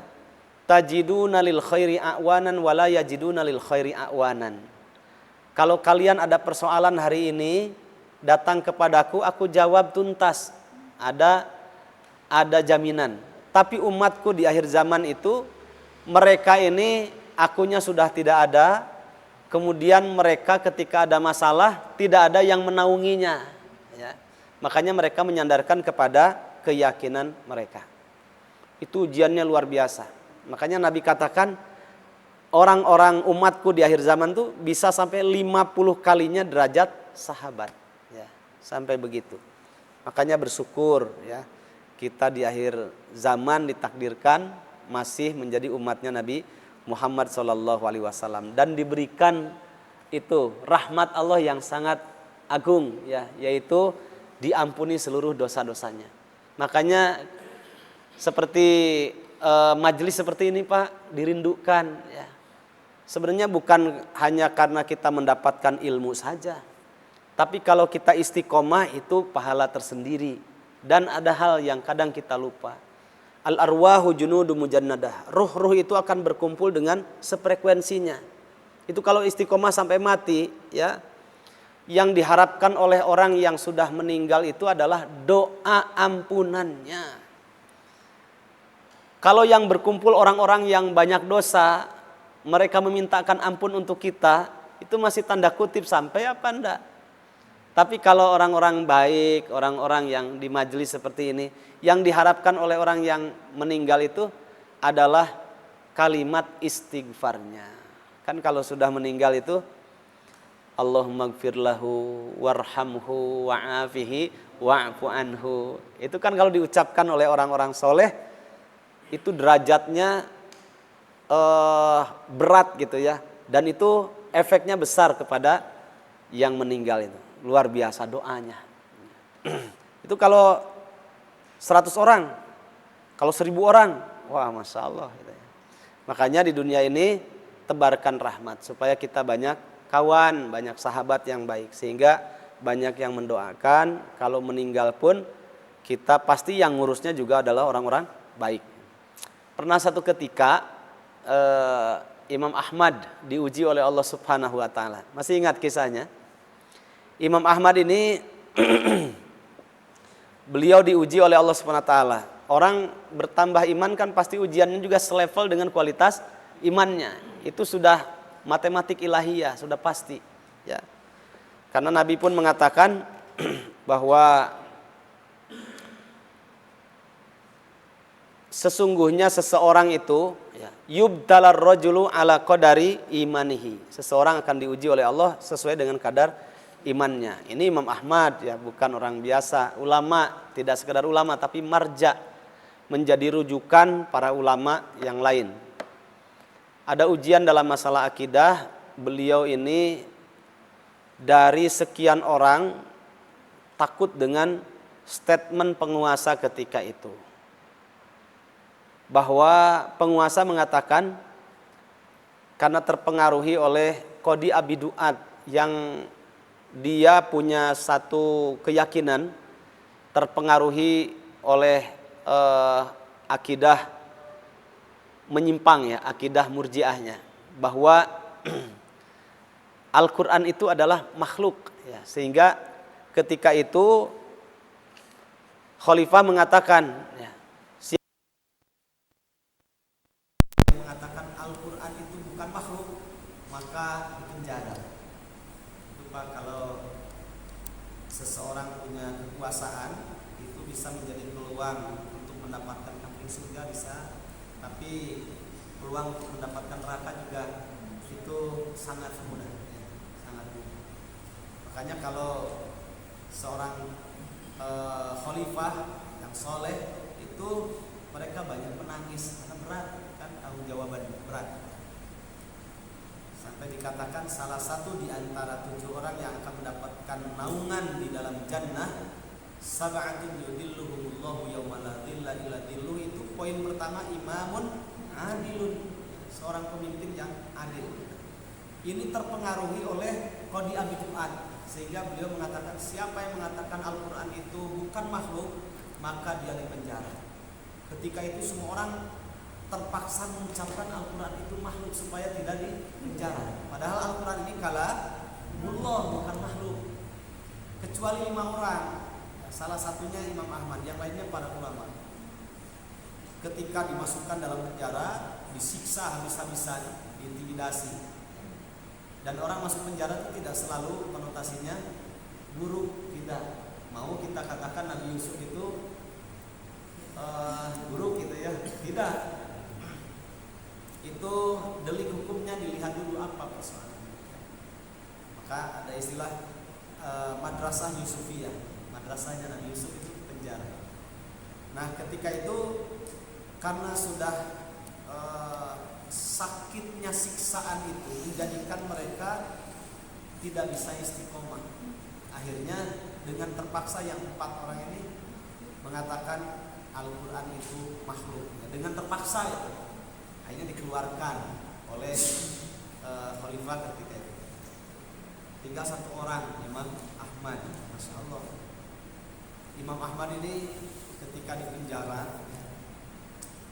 tajiduna lil khairi a'wanan wala yajiduna lil khairi a'wanan. Kalau kalian ada persoalan hari ini, datang kepadaku, aku jawab tuntas. Ada jaminan. Tapi umatku di akhir zaman itu, mereka ini akunya sudah tidak ada. Kemudian mereka ketika ada masalah tidak ada yang menaunginya, ya. Makanya mereka menyandarkan kepada keyakinan mereka. Itu ujiannya luar biasa. Makanya Nabi katakan orang-orang umatku di akhir zaman tuh bisa sampai 50 kalinya derajat sahabat, ya. Sampai begitu. Makanya bersyukur, ya, kita di akhir zaman ditakdirkan masih menjadi umatnya Nabi Muhammad SAW, dan diberikan itu rahmat Allah yang sangat agung, ya, yaitu diampuni seluruh dosa-dosanya. Makanya seperti majelis seperti ini Pak dirindukan, ya. Sebenarnya bukan hanya karena kita mendapatkan ilmu saja, tapi kalau kita istiqomah itu pahala tersendiri. Dan ada hal yang kadang kita lupa. Al-arwahu junudu mujannadah. Ruh-ruh itu akan berkumpul dengan sefrekuensinya. Itu kalau istiqomah sampai mati, ya. Yang diharapkan oleh orang yang sudah meninggal itu adalah doa ampunannya. Kalau yang berkumpul orang-orang yang banyak dosa, mereka memintakan ampun untuk kita, itu masih tanda kutip sampai apa enggak? Tapi kalau orang-orang baik, orang-orang yang di majelis seperti ini, yang diharapkan oleh orang yang meninggal itu adalah kalimat istighfarnya. Kan kalau sudah meninggal itu Allahumma gfir lahu warhamhu wa'afihi wa'fu anhu. Itu kan kalau diucapkan oleh orang-orang soleh, itu derajatnya berat gitu ya. Dan itu efeknya besar kepada yang meninggal itu. Luar biasa doanya. Itu kalau 100 orang, kalau 1000 orang, wah Masya Allah gitu ya. Makanya di dunia ini tebarkan rahmat supaya kita banyak kawan, banyak sahabat yang baik, sehingga banyak yang mendoakan. Kalau meninggal pun kita pasti yang ngurusnya juga adalah orang-orang baik. Pernah satu ketika Imam Ahmad diuji oleh Allah Subhanahu wa taala. Masih ingat kisahnya? Imam Ahmad ini beliau diuji oleh Allah Subhanahu wa taala. Orang bertambah iman kan pasti ujiannya juga selevel dengan kualitas imannya. Itu sudah matematik ilahiyah, sudah pasti ya. Karena Nabi pun mengatakan bahwa sesungguhnya seseorang itu ya, yubtalar rajulu ala qadari imanihi. Seseorang akan diuji oleh Allah sesuai dengan kadar imannya. Ini Imam Ahmad ya, bukan orang biasa, ulama, tidak sekedar ulama tapi marja, menjadi rujukan para ulama yang lain. Ada ujian dalam masalah akidah, beliau ini dari sekian orang takut dengan statement penguasa ketika itu. Bahwa penguasa mengatakan karena terpengaruhi oleh Qadi Abi Duat yang dia punya satu keyakinan, terpengaruhi oleh akidah menyimpang ya, akidah murjiahnya, bahwa Al-Quran itu adalah makhluk ya, sehingga ketika itu Khalifah mengatakan ya, mengatakan Al-Quran itu bukan makhluk maka dipenjara. Itu Pak, kalau seseorang punya kekuasaan itu bisa menjadi peluang untuk mendapatkan kambing surga bisa, tapi peluang untuk mendapatkan neraka juga itu sangat mudah ya, sangat mudah. Makanya kalau seorang khalifah yang soleh itu mereka banyak menangis karena berat kan, tanggung jawaban berat. Sampai dikatakan salah satu di antara 7 orang yang akan mendapatkan naungan di dalam jannah, sab'atun yudilluhumullahu yawma la dhilla illa dhilluh. Itu poin pertama, imamun adilun, seorang pemimpin yang adil. Ini terpengaruhi oleh Qadi Abi Duat, sehingga beliau mengatakan siapa yang mengatakan Al-Quran itu bukan makhluk maka dia dipenjara. Ketika itu semua orang terpaksa mengucapkan Al-Quran itu makhluk supaya tidak dipenjara. Padahal Al-Quran ini kalamullah, bukan makhluk. Kecuali 5 orang, salah satunya Imam Ahmad, yang lainnya para ulama. Ketika dimasukkan dalam penjara, disiksa habis-habisan, diintimidasi. Dan orang masuk penjara itu tidak selalu konotasinya buruk, tidak. Mau kita katakan Nabi Yusuf itu buruk gitu ya, tidak. Itu delik hukumnya dilihat dulu apa persoalannya. Maka ada istilah madrasah Yusufiyah, madrasahnya Nabi Yusuf itu penjara. Nah ketika itu karena sudah sakitnya siksaan itu menjadikan mereka tidak bisa istiqomah. Akhirnya dengan terpaksa yang 4 orang ini mengatakan Al-Quran itu makhluk. Dengan terpaksa itu akhirnya dikeluarkan oleh Khalifah ketika itu. Tinggal 1 orang, Imam Ahmad. Masya Allah, Imam Ahmad ini ketika di penjara,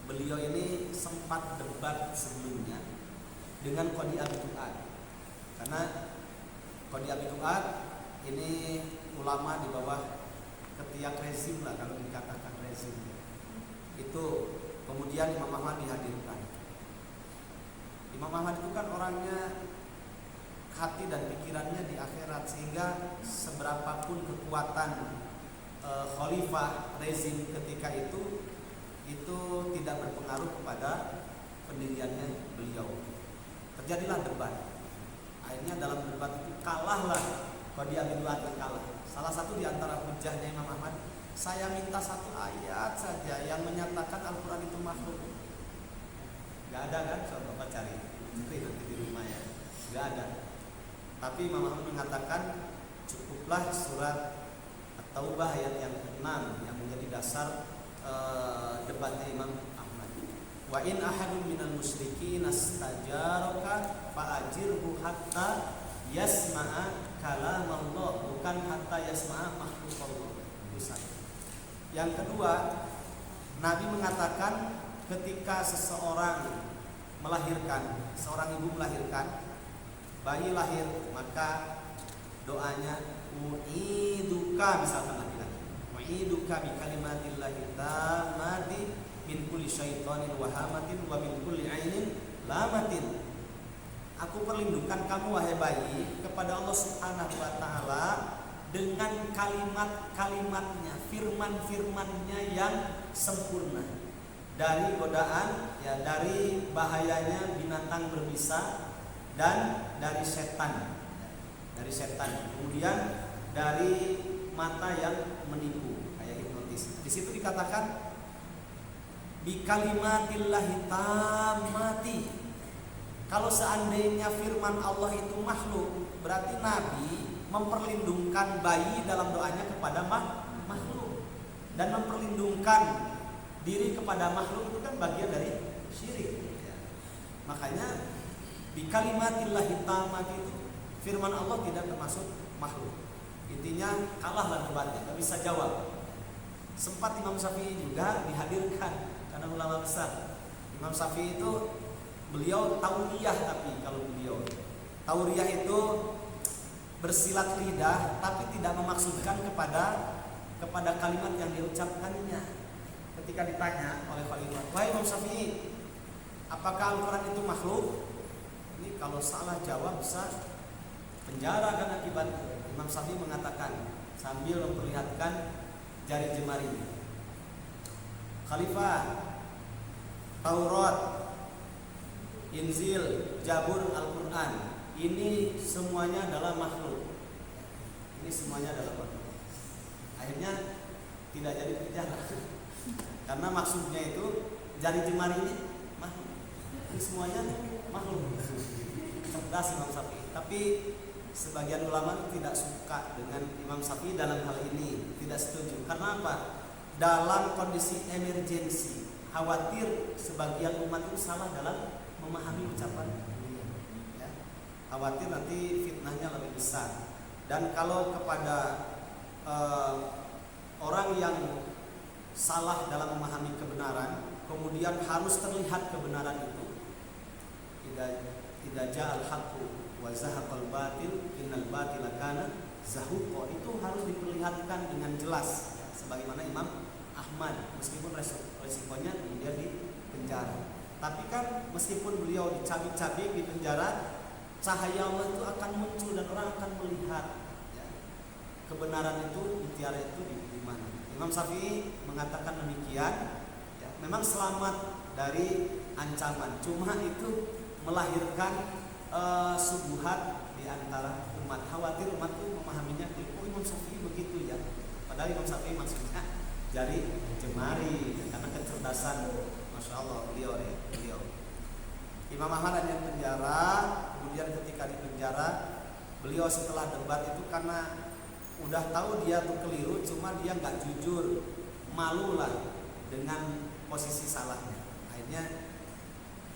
beliau ini sempat debat sebelumnya dengan Qadi Abi Duat. Karena Qadi Abi Duat ini ulama di bawah ketiak rezim lah, kalau dikatakan rezim. Itu Kemudian Imam Ahmad dihadirkan. Imam Ahmad itu kan orangnya hati dan pikirannya di akhirat, sehingga seberapapun kekuatan khalifah rezim ketika itu tidak berpengaruh kepada pendiriannya beliau. Terjadilah debat. Akhirnya dalam debat itu kalahlah Qadi Abi Duat, kalah. Salah satu di antara hujahnya Imam Ahmad, saya minta satu ayat saja yang menyatakan Al-Quran itu makhluk. Gak ada kan? Coba Bapak cari nanti di rumah ya. Gak ada. Tapi Imam Ahmad mengatakan cukuplah surat At-Taubah ayat yang ke-6 yang menjadi dasar debatnya Imam Ahmad. Wa in ahadun minal musyrikin astajaraka fa'ajirhu hatta yasma'a kalam Allah, bukan hatta yasma'a makhluk Allah. Yang kedua, Nabi mengatakan ketika seseorang melahirkan, seorang ibu melahirkan, bayi lahir, maka doanya u'iduka, misalkan laki-laki, u'iduka bi kalimatillahi tammati min kulli syaitanin wahamatin wa min kulli ainin lamatin. Aku perlindungan kamu wahai bayi kepada Allah Subhanahu wa taala dengan kalimat-kalimatnya, firman-firmannya yang sempurna, dari godaan, ya, dari bahayanya binatang berbisa, dan dari setan, kemudian dari mata yang menipu, kayak hipnotis. Di situ dikatakan bi kalimatillahi tammati. Kalau seandainya firman Allah itu makhluk, berarti Nabi memperlindungkan bayi dalam doanya kepada makhluk, dan memperlindungkan diri kepada makhluk itu kan bagian dari syirik. Makanya bi kalimatillahi tammati itu firman Allah tidak termasuk makhluk. Intinya kalahlah debatnya, tidak bisa jawab. Sempat Imam Syafi'i juga dihadirkan karena ulama besar. Imam Syafi'i itu beliau tauriyah, tapi kalau beliau tauriyah itu bersilat lidah tapi tidak memaksudkan kepada kalimat yang diucapkannya. Ketika ditanya oleh Khalifah, "Wahai Imam Syafi'i, apakah Al-Quran itu makhluk?" Ini kalau salah jawab bisa penjara kan akibatnya. Imam Syafi'i mengatakan sambil memperlihatkan jari jemarinya, "Khalifah, Taurat, Injil, Zabur, Al-Quran, ini semuanya adalah makhluk. Ini semuanya adalah makhluk." Akhirnya tidak jadi penjara karena maksudnya itu jari jemari ini makhluk. Ini semuanya makhluk. Cerdas Imam Syafi'i. Tapi sebagian ulama tidak suka dengan Imam Syafi'i dalam hal ini, tidak setuju. Karena apa? Dalam kondisi emergensi, khawatir sebagian umat itu salah dalam memahami ucapan beliau, ya. Khawatir nanti fitnahnya lebih besar. Dan kalau kepada orang yang salah dalam memahami kebenaran, kemudian harus terlihat kebenaran itu, idza ja'al haqqu wa zahaqal batil innal batila kana zahuqa, itu harus diperlihatkan dengan jelas, ya. Sebagaimana Imam Ahmad, meskipun resikonya kemudian di penjara, tapi kan meskipun beliau dicabik-cabik di penjara, cahaya Allah itu akan muncul dan orang akan melihat, ya, kebenaran itu, mutiara itu di mana. Imam Syafi'i mengatakan demikian, ya, memang selamat dari ancaman, cuma itu melahirkan subuhat di antara umat. Khawatir umat itu memahaminya, oh Imam Syafi'i begitu ya, padahal Imam Syafi'i maksudnya jari jemari, karena kecerdasan, masya Allah beliau. Imam Ahmad ada di penjara. Kemudian ketika di penjara, beliau setelah debat itu karena udah tahu dia tuh keliru, cuma dia nggak jujur, malu lah dengan posisi salahnya. Akhirnya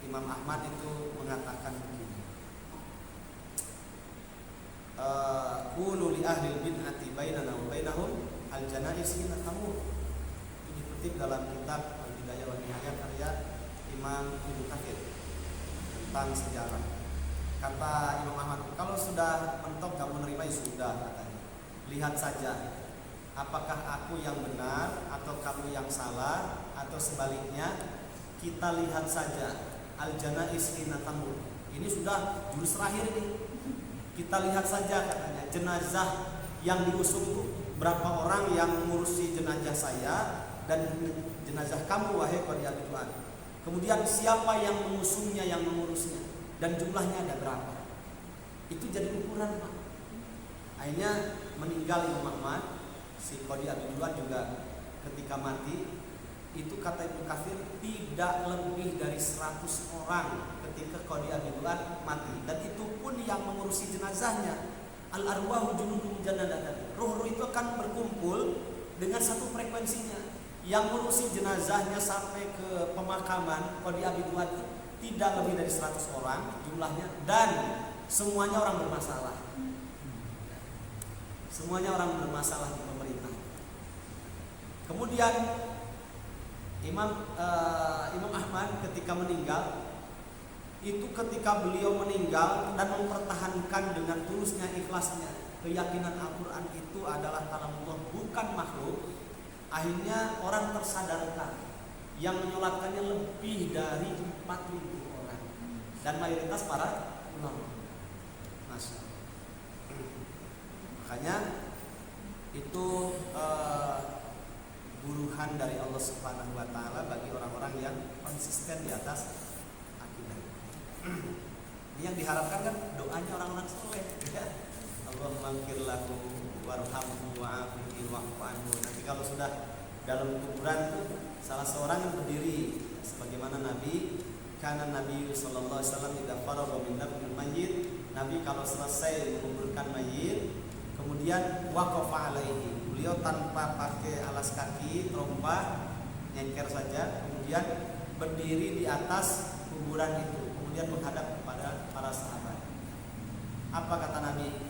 Imam Ahmad itu mengatakan begini, qulu li ahli bid'ati bainana wa bainahum al-janais kamu. Itu dikutip dalam kitab Al-Bidayah wa Nihayah karya Imam Ibnu Katsir tentang sejarah. Kata Imam Ahmad, kalau sudah mentok gak menerima ya sudah, katanya. Lihat saja apakah aku yang benar atau kamu yang salah, atau sebaliknya kita lihat saja al-janais hina tamur. Ini sudah jurus terakhir ini. Kita lihat saja katanya jenazah yang diusung itu, berapa orang yang mengurusi jenazah saya dan jenazah kamu wahai Qadi Abdullah. Kemudian siapa yang mengusungnya, yang mengurusnya, dan jumlahnya ada berapa. Itu jadi ukuran, Pak. Akhirnya meninggal Imam Ahmad, si Qadi Abdullah juga ketika mati, itu kata Ibnu Katsir tidak lebih dari 100 orang ketika Qadi Abdullah mati, dan itu pun yang mengurusi jenazahnya. Al-arwahu junudun mujannadatan. Ruh-ruh itu akan berkumpul dengan satu frekuensinya. Yang mengurusi jenazahnya sampai ke pemakaman Qadi Abdullah tidak lebih dari 100 orang jumlahnya, dan semuanya orang bermasalah. Semuanya orang bermasalah di pemerintah. Kemudian Imam Ahmad ketika meninggal, itu ketika beliau meninggal dan mempertahankan dengan tulusnya, ikhlasnya, keyakinan Al-Quran itu adalah kalamullah, bukan makhluk. Akhirnya orang tersadarkan, yang menyolatkannya lebih dari 4.000 orang, dan mayoritas para ulama. Masya Allah. Makanya itu buruhan dari Allah Subhanahu wa taala bagi orang-orang yang konsisten di atas akidah. Ini yang diharapkan kan doanya orang-orang soleh, ya. Allahumma ighfir lahu warhamhu wa'afihi wa'fu anhu. Nanti kalau sudah dalam kuburan itu salah seorang yang berdiri sebagaimana Nabi, karena Nabi sallallahu alaihi wasallam idza faragha min dafnil mayyit, Nabi kalau selesai menguburkan mayit, kemudian waqafa alaihi, beliau tanpa pakai alas kaki, trompa, nyengker saja, kemudian berdiri di atas kuburan itu, kemudian menghadap kepada para sahabat. Apa kata Nabi?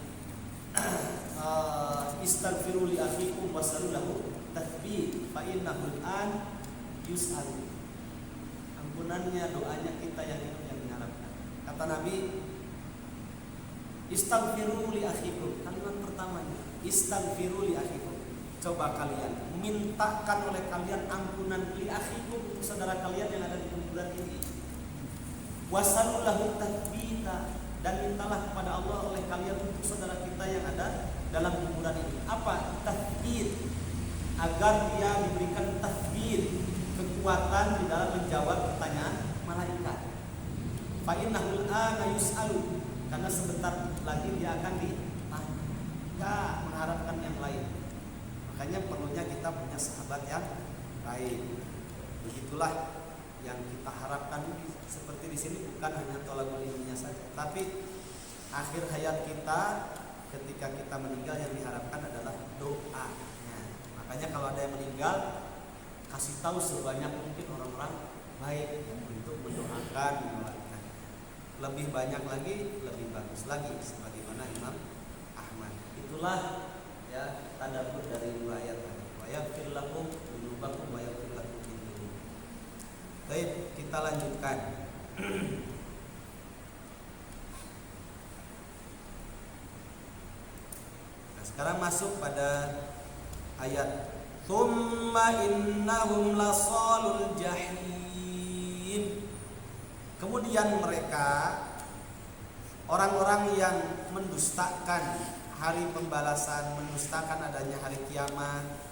Istaghfiru li akhikum wasallu lahu tathbit fa innahu al-an yus'al. Ampunannya, doanya kita yang hidup yang diharapkan. Kata Nabi, istaghfiru li akhikum. Kalimat pertamanya, istaghfiru li akhikum. Coba kalian mintakan oleh kalian ampunan li akhikum, untuk saudara kalian yang ada di kuburan ini. Wasallu lahu tathbita, dan mintalah kepada Allah oleh kalian untuk saudara kita yang ada dalam kuburan ini. Apa? Tathbit, agar dia diberikan tathbit, kekuatan di dalam menjawab pertanyaan malaikat. Fa innahul ana yus'alu, karena sebentar lagi dia akan ditanya. Enggak mengharapkan yang lain. Makanya perlunya kita punya sahabat yang baik. Begitulah yang kita harapkan seperti di sini, bukan hanya thalabul ilminya saja, tapi akhir hayat kita ketika kita meninggal yang diharapkan adalah doanya. Makanya kalau ada yang meninggal, kasih tahu sebanyak mungkin orang-orang baik untuk mendoakan, mendoakan. Lebih banyak lagi, lebih bagus lagi, sebagaimana Imam Ahmad. Itulah ya tadabbur dari dua ayat tadi. Wa yaghfir lakum dzunubakum wa yaghfir lakum dzunub. Baik, kita lanjutkan. Nah, sekarang masuk pada ayat Tsumma innahum lasalul jahim. Kemudian mereka, orang-orang yang mendustakan hari pembalasan, mendustakan adanya hari kiamat,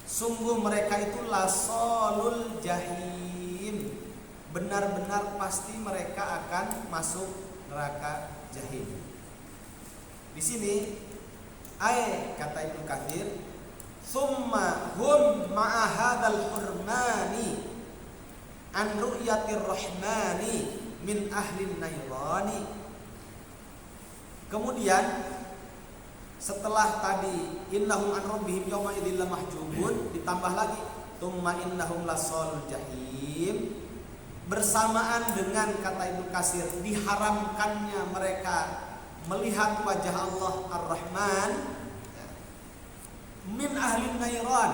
sungguh mereka itu lasalul jahim, benar-benar pasti mereka akan masuk neraka jahim. Di sini kata Ibnu Katsir, summa hum ma'a hadzal hurmani an ru'yatir rahmani min ahlin nairani. Kemudian setelah tadi innahum an rabbihim yawma idzil lamahjubun, ditambah lagi summa innahum lasalul jahim, bersamaan dengan kata Ibnu Katsir diharamkannya mereka melihat wajah Allah Ar-Rahman min ahlin nairan,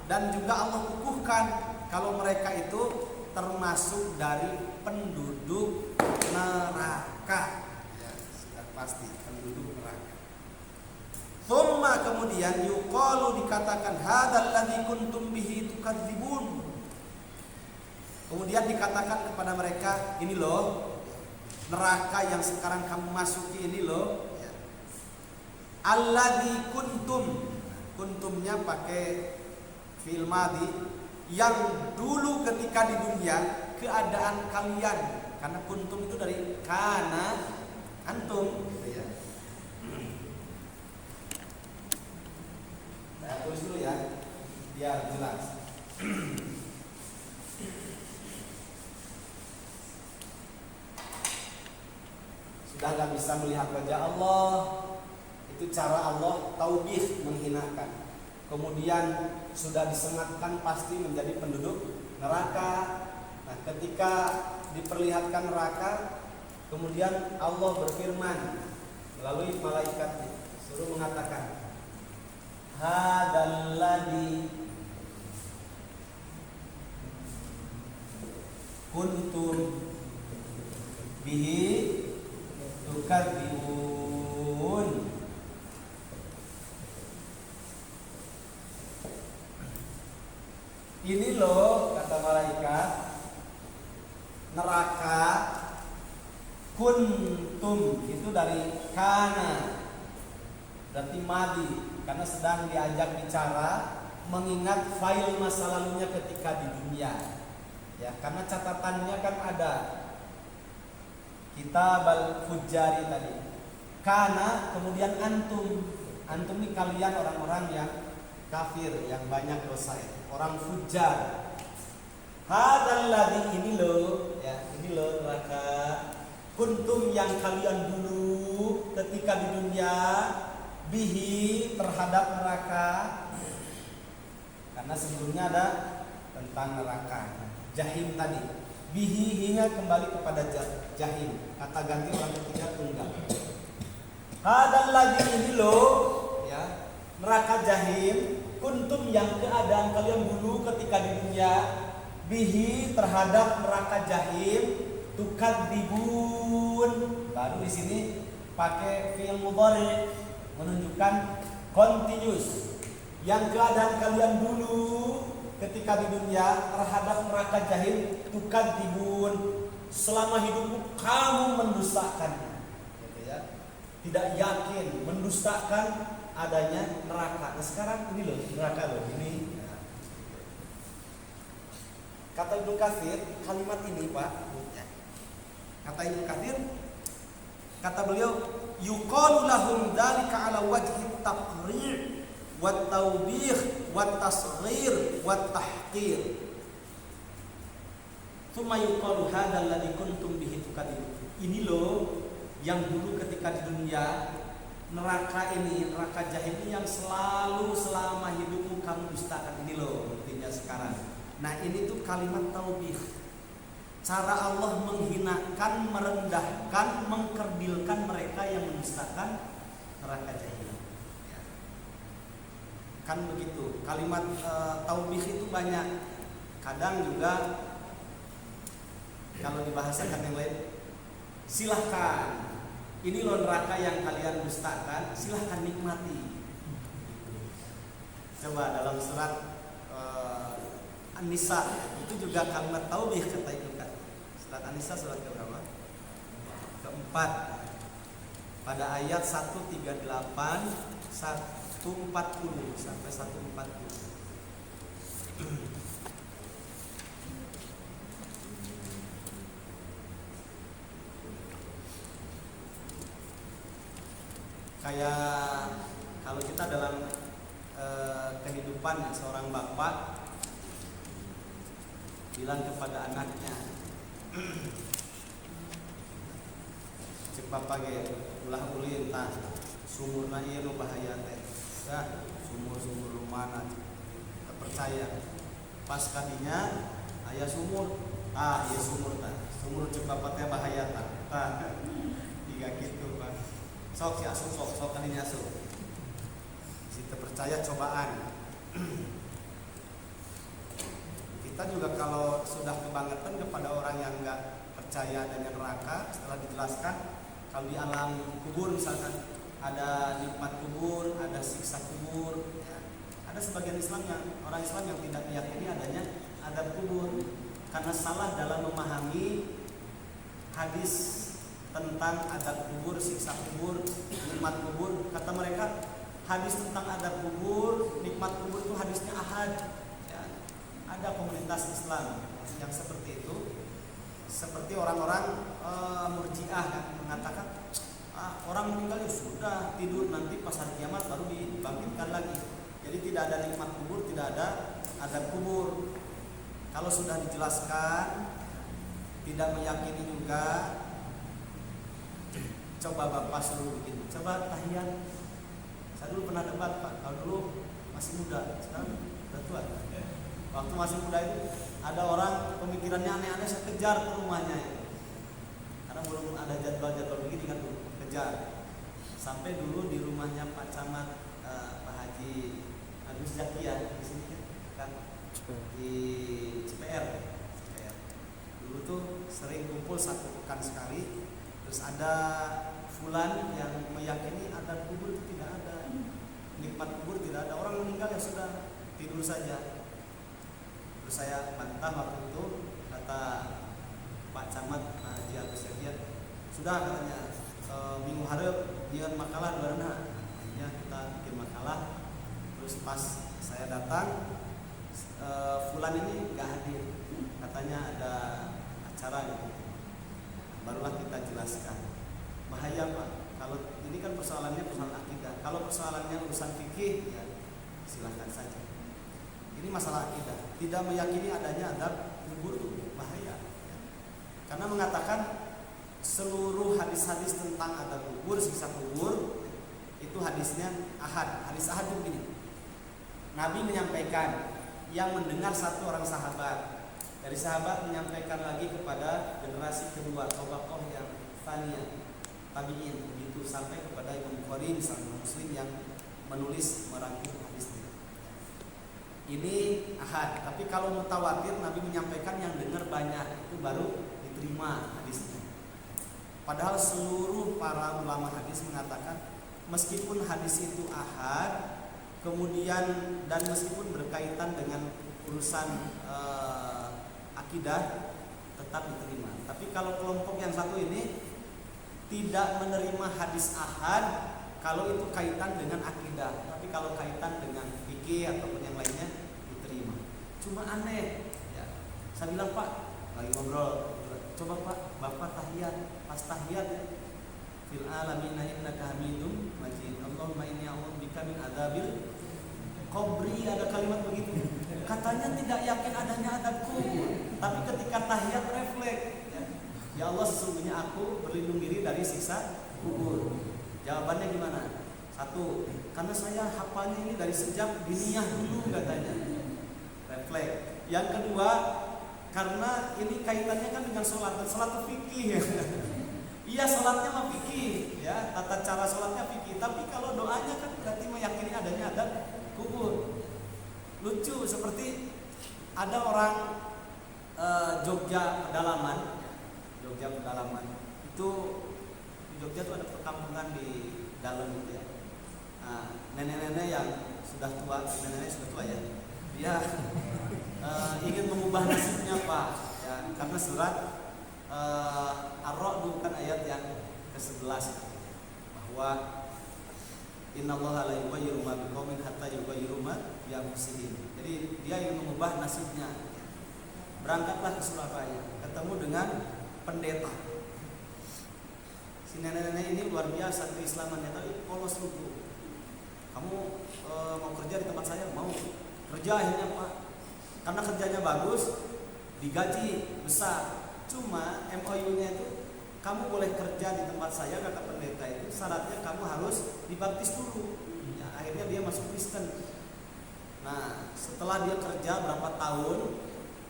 dan juga Allah kukuhkan kalau mereka itu termasuk dari penduduk neraka. Ya, sudah pasti penduduk neraka. Thumma, kemudian yuqalu, dikatakan hadzal ladzi kuntum bihi tukadzibun. Kemudian dikatakan kepada mereka, ini loh neraka yang sekarang kamu masuki ini loh. Alladzi kuntumnya pakai fi'il madhi, yang dulu ketika di dunia keadaan kalian, karena kuntum itu dari kana antum gitu ya. Saya tulis dulu ya biar jelas. Sudah gak bisa melihat wajah Allah, itu cara Allah taubih, menghinakan. Kemudian sudah disengatkan pasti menjadi penduduk neraka. Nah, ketika diperlihatkan neraka, kemudian Allah berfirman melalui malaikatnya, suruh mengatakan, hadzal ladzi kuntum bihi tukadzibun. Ini loh, kata malaikat, neraka kuntum itu dari kana, berarti madi, karena sedang diajak bicara mengingat file masa lalunya ketika di dunia. Ya, karena catatannya kan ada Kitab al-Fujjari tadi. Kana, kemudian antum. Antum ini kalian orang-orang yang kafir, yang banyak dosa ya. Orang fujar. Hadzal ladzi, ini loh, ya, ini loh neraka. Kuntum yang kalian dulu ketika di dunia bihi terhadap neraka. Karena sebelumnya ada tentang neraka. Jahim tadi. Bihi hingga kembali kepada jahim. Kata ganti orang ketiga tunggal. Hadzal ladzi, ini loh, ya, neraka jahim. Kuntum yang keadaan kalian dulu ketika di dunia bihi terhadap neraka jahim tukadzibun. Baru di sini pakai fi'il mudhari menunjukkan continuous. Yang keadaan kalian dulu ketika di dunia terhadap neraka jahim tukadzibun, selama hidupmu kamu mendustakannya, gitu ya. Tidak yakin, mendustakan adanya neraka. Nah sekarang ini loh neraka loh ini. Kata Ibnu Katsir, kalimat ini Pak, kata Ibnu Katsir, kata beliau, yuqalu lahum dzalika ala wajhi taqrir wa tawbih wa tasghir wa tahqir. Tsumma yuqalu hadzal ladzi kuntum bihi tukadzibun. Ini loh yang dulu ketika di dunia neraka ini, neraka jahim ini yang selalu selama hidupmu kamu dustakan. Ini loh buktinya sekarang. Nah ini tuh kalimat taubih, cara Allah menghinakan, merendahkan, mengkerdilkan mereka yang mendustakan neraka jahim. Kan begitu. Kalimat taubih itu banyak. Kadang juga kalau dibahasakan yang lain, silahkan, ini loh neraka yang kalian dustakan, silahkan nikmati. Coba dalam surat An-Nisa itu juga kalimat taubih kata Ibnu Katsir. Surat An-Nisa surat keberapa? Keempat. Pada ayat 138, 140 sampai 140. Kayak kalau kita dalam kehidupan seorang bapak bilang kepada anaknya, cek bapak ge ulah ulin tah sumurna ieu nu bahaya teh. Dah sumur mana tak percaya. Pas kadinya aya sumur, ieu sumur tah. Sumur cek bapak teh bahaya tah. Tah tiga gitu Pak. Sok si asuh sok kadinya asuh. Si terpercaya cobaan. Kita juga kalau sudah kebangetan kepada orang yang enggak percaya dengan neraka, setelah dijelaskan kalau di alam kubur misalkan ada nikmat kubur, ada siksa kubur, ya. Ada sebagian orang Islam yang tidak meyakini adanya adab kubur. karena salah dalam memahami hadis tentang adab kubur, siksa kubur, nikmat kubur. Kata mereka, hadis tentang adab kubur, nikmat kubur itu hadisnya ahad. Ya, ada komunitas Islam yang seperti itu, seperti orang-orang Murji'ah kan, mengatakan orang meninggal ya sudah, tidur, nanti pas hari kiamat baru dibangkitkan lagi. Jadi tidak ada nikmat kubur, tidak ada adab kubur. Kalau sudah dijelaskan, tidak meyakini juga, coba Bapak suruh bikin, coba tahiyat. Saya dulu pernah debat Pak, kalau dulu masih muda, sekarang udah tua. Waktu masih muda itu ada orang pemikirannya aneh-aneh, saya kejar ke rumahnya ya. Karena belum ada jadwal-jadwal begini kan, dulu kejar. Sampai dulu di rumahnya Pak Camat, Pak Haji Agus Zakia di sini kan, di CPR. Dulu tuh sering kumpul satu pekan sekali. Terus ada fulan yang meyakini adab kubur itu tidak ada, nikmat kubur tidak ada, orang meninggal ya sudah, tidur saja. Terus saya bantah waktu itu, kata Pak Camat Haji Agus Zakia, sudah katanya minggu harap dia makalah di mana, akhirnya kita bikin makalah. Terus pas saya datang, fulan ini nggak hadir, katanya ada acara gitu. Barulah kita jelaskan, bahaya Pak, kalau ini kan persoalannya persoalan akidah. Kalau persoalannya urusan fikih ya silahkan saja. Ini masalah akidah, tidak meyakini adanya adab kubur itu bahaya ya. Karena mengatakan seluruh hadis-hadis tentang adab kubur, siksa kubur itu hadisnya ahad. Hadis ahad itu begini, Nabi menyampaikan, yang mendengar satu orang sahabat, dari sahabat menyampaikan lagi kepada generasi kedua, tabaqah yang tsaniyah, tabi'in, begitu sampai kepada Imam Bukhari misalnya, Muslim yang menulis merangkum hadisnya. Ini ahad. Tapi kalau mutawatir, Nabi menyampaikan yang dengar banyak, itu baru diterima hadisnya. Padahal seluruh para ulama hadis mengatakan meskipun hadis itu ahad, kemudian dan meskipun berkaitan dengan urusan akidah, tetap diterima. Tapi kalau kelompok yang satu ini tidak menerima hadis ahad kalau itu kaitan dengan akidah, tapi kalau kaitan dengan fikih ataupun yang lainnya diterima. Cuma aneh ya. Saya bilang, Pak, lagi ngobrol, coba Pak, Bapak tahiyat, pas tahiyat ya, fil alamina innaka hamidum majid, Allahumma inni a'udzubika min adzabil qabri, ada kalimat begitu. Katanya tidak yakin adanya adab kubur, tapi ketika tahiyat refleks ya, ya Allah, sesungguhnya aku berlindung diri dari siksa kubur. Jawabannya gimana? Satu, karena saya hafalnya ini dari sejak diniyah dulu katanya, refleks. Yang kedua, karena ini kaitannya kan dengan sholat, dan sholat itu fikih ya. Iya, sholatnya mah fikih ya, tata cara sholatnya fikih, tapi kalau doanya kan berarti meyakini adanya adab kubur. Lucu, seperti ada orang Jogja pedalaman itu, di Jogja itu ada perkampungan di dalam gitu ya. Nah, nenek-nenek yang sudah tua, nenek-nenek sudah tua ya, dia ingin mengubah nasibnya Pak ya, karena surat Ar-Ra'd bukan ayat yang ke-11 bahwa innallaha la yughayyiru ma biqaumin hatta yughayyiru ma bi anfusihim. Jadi dia ingin mengubah nasibnya. Berangkatlah ke Surabaya, ketemu dengan pendeta. Si nenek-nenek ini luar biasa keislamannya, tapi polos lugu. Kamu mau kerja di tempat saya? Mau. Kerja akhirnya Pak. Karena kerjanya bagus, digaji besar. Cuma MOU-nya itu, kamu boleh kerja di tempat saya, kata pendeta itu, syaratnya kamu harus dibaptis dulu ya, akhirnya dia masuk Kristen. Nah, setelah dia kerja berapa tahun,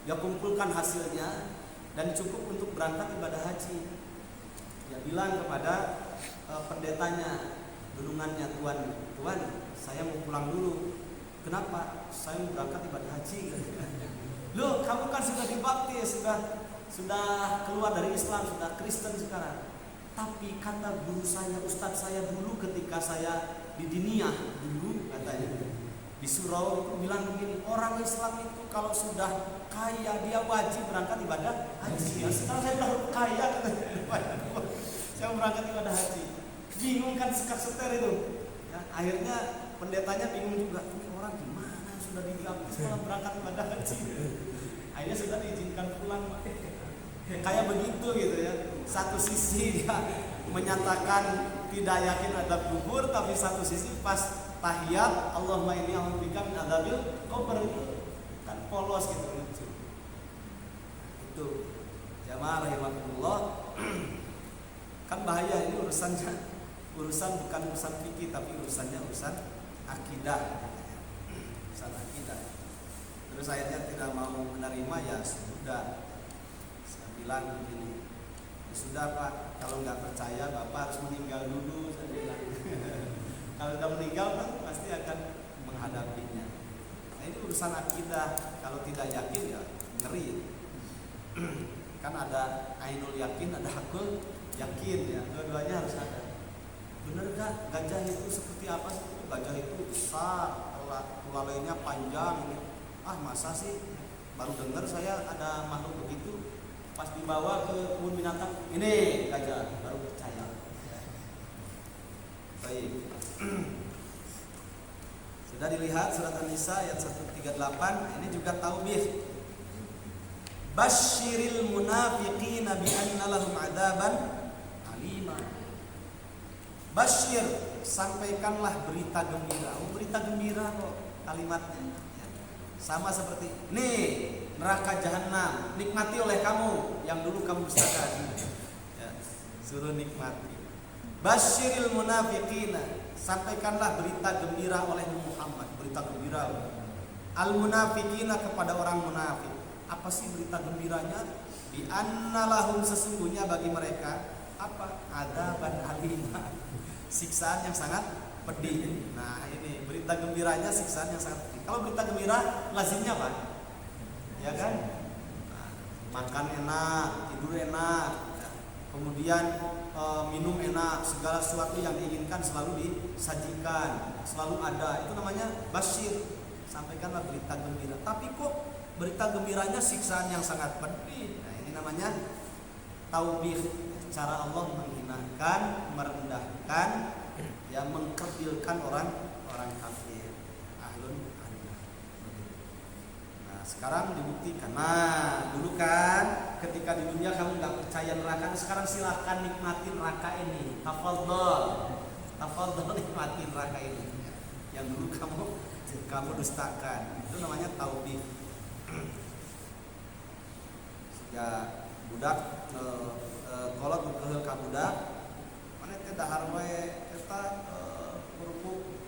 dia kumpulkan hasilnya dan cukup untuk berangkat ibadah haji. Dia bilang kepada pendetanya, dulungannya, Tuan, saya mau pulang dulu. Kenapa? Saya mau berangkat ibadah haji. Loh, kamu kan sudah dibaptis, sudah keluar dari Islam, sudah Kristen sekarang. Tapi kata guru saya, ustadz saya dulu ketika saya di diniyah dulu katanya, di surau itu bilang begini, orang Islam itu kalau sudah kaya dia wajib berangkat ibadah haji. Sekarang saya udah kaya, saya berangkat ibadah haji. Bingung kan sekat-seter itu. Ya, akhirnya pendetanya bingung juga, ini orang gimana sudah digabis malah berangkat ibadah haji. Akhirnya sudah diizinkan pulang. Kayak begitu gitu ya. Satu sisi dia menyatakan tidak yakin ada kubur, tapi satu sisi pas tahiyat Allahumma inni a'udzubika min adzabil qabr itu kan polos gitu lucu. Itu jamaah rahimakumullah. Kan bahaya ini urusan bukan urusan fikih tapi urusannya urusan akidah. Urusan akidah. Terus akhirnya tidak mau menerima, ya sudah. Saya bilang begini, ya sudah Pak, kalau nggak percaya Bapak harus meninggal dulu, saya bilang. Kalau sudah meninggal kan pasti akan menghadapinya. Nah ini urusan akidah. Kalau tidak yakin ya ngeri. Kan ada ainul yakin, ada hakul yakin ya. Dua-duanya harus ada. Benar gak gajah itu seperti apa sih? Gajah itu besar, ulalainya panjang. Ah masa sih? Baru dengar saya ada makhluk begitu. Pas dibawa ke kebun binatang, ini gajah, baru percaya. Baik. Sudah dilihat surat An-Nisa ayat 138, ini juga taubih. Basyiril munafiqina bi anna lahum adzaban alima. Basyir, sampaikanlah berita gembira. Oh, berita gembira kok kalimatnya. Sama seperti nih, neraka jahanam nikmati oleh kamu yang dulu kamu dustakan. Ya, suruh nikmati. Basyiril munafiqina, sampaikanlah berita gembira oleh Muhammad, berita gembira. Al munafiqina, kepada orang munafik. Apa sih berita gembiranya? Bi anna lahum, sesungguhnya bagi mereka apa? Adzaban alimah, siksaan yang sangat pedih. Nah, ini berita gembiranya, siksaan yang sangat pedih. Kalau berita gembira lazimnya apa? Ya kan? Nah, makan enak, tidur enak, kemudian minum enak, segala sesuatu yang diinginkan selalu disajikan, selalu ada. Itu namanya basyir, sampaikanlah berita gembira. Tapi kok berita gembiranya siksaan yang sangat pedih? Nah, ini namanya taubih, cara Allah menghinakan, merendahkan, ya, mengkerdilkan orang kafir, ahlun anna. Nah, sekarang dibuktikan. Nah, dulu kan ketika di dunia kamu nggak percaya neraka, sekarang silahkan nikmatin neraka ini. Tafadhol nikmatin neraka ini. Yang dulu kamu dustakan. Itu namanya taubih. Ya budak kolot berkehel ka budak, mana teh dahar wae eta kerupuk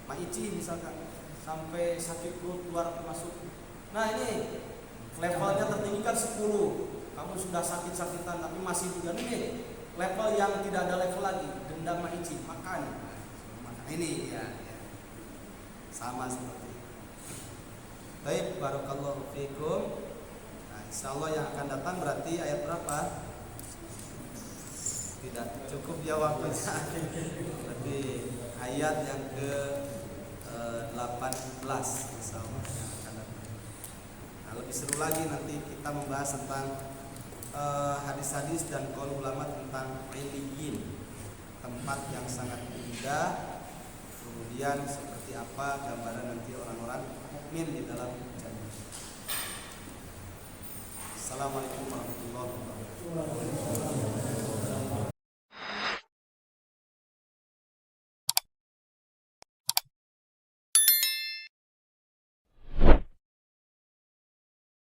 maici misalkan sampai sakit perut keluar masuk. Nah ini levelnya tertinggi kan 10. Kamu sudah sakit-sakitan tapi masih juga nih level yang tidak ada level lagi, dendam maici, makan. Ini ya. Sama seperti itu. Baik, barakallahu fikum. Nah, insyaallah yang akan datang berarti ayat berapa? Tidak cukup ya waktunya. Berarti ayat yang ke 18 insyaallah yang akan datang. Nah, lebih seru lagi nanti kita membahas tentang hadis-hadis dan qaul ulama tentang illiyin, tempat yang sangat indah. Kemudian seperti apa gambaran nanti orang-orang mukmin di dalam jannah.